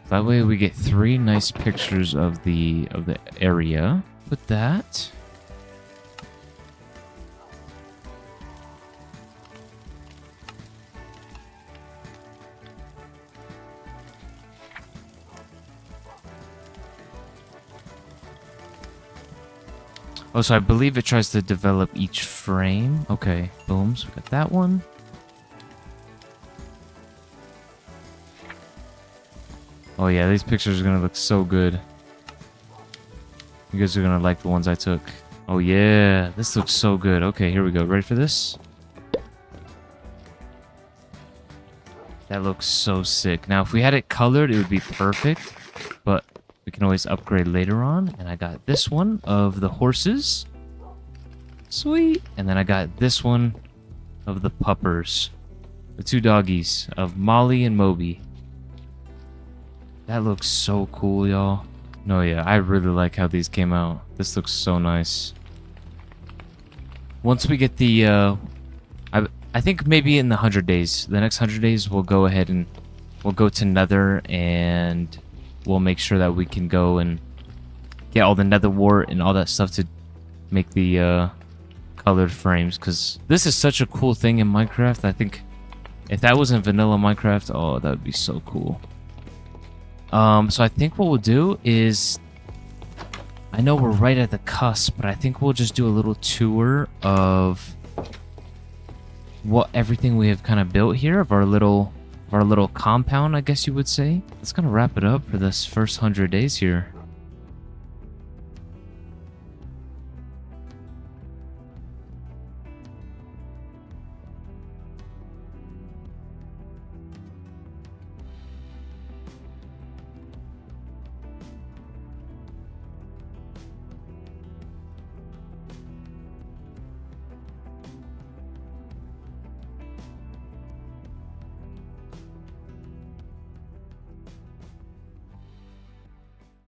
That way we get 3 nice pictures of the area. Put that. Oh, so I believe it tries to develop each frame. Okay, boom. So we got that one. Oh yeah, these pictures are gonna look so good. You guys are gonna like the ones I took. Oh yeah, this looks so good. Okay, here we go. Ready for this? That looks so sick. Now, if we had it colored, it would be perfect. But we can always upgrade later on. And I got this one of the horses. Sweet. And then I got this one of the puppers. The 2 doggies of Molly and Moby. That looks so cool, y'all. No, yeah, I really like how these came out. This looks so nice. Once we get the, I think maybe in the 100 days, the next 100 days, we'll go ahead and we'll go to Nether and we'll make sure that we can go and get all the Nether wart and all that stuff to make the colored frames. Because this is such a cool thing in Minecraft. I think if that was in vanilla Minecraft, oh, that would be so cool. So I think what we'll do is, I know we're right at the cusp, but I think we'll just do a little tour of what everything we have kind of built here, of our little compound, I guess you would say. That's gonna wrap it up for this first 100 days here.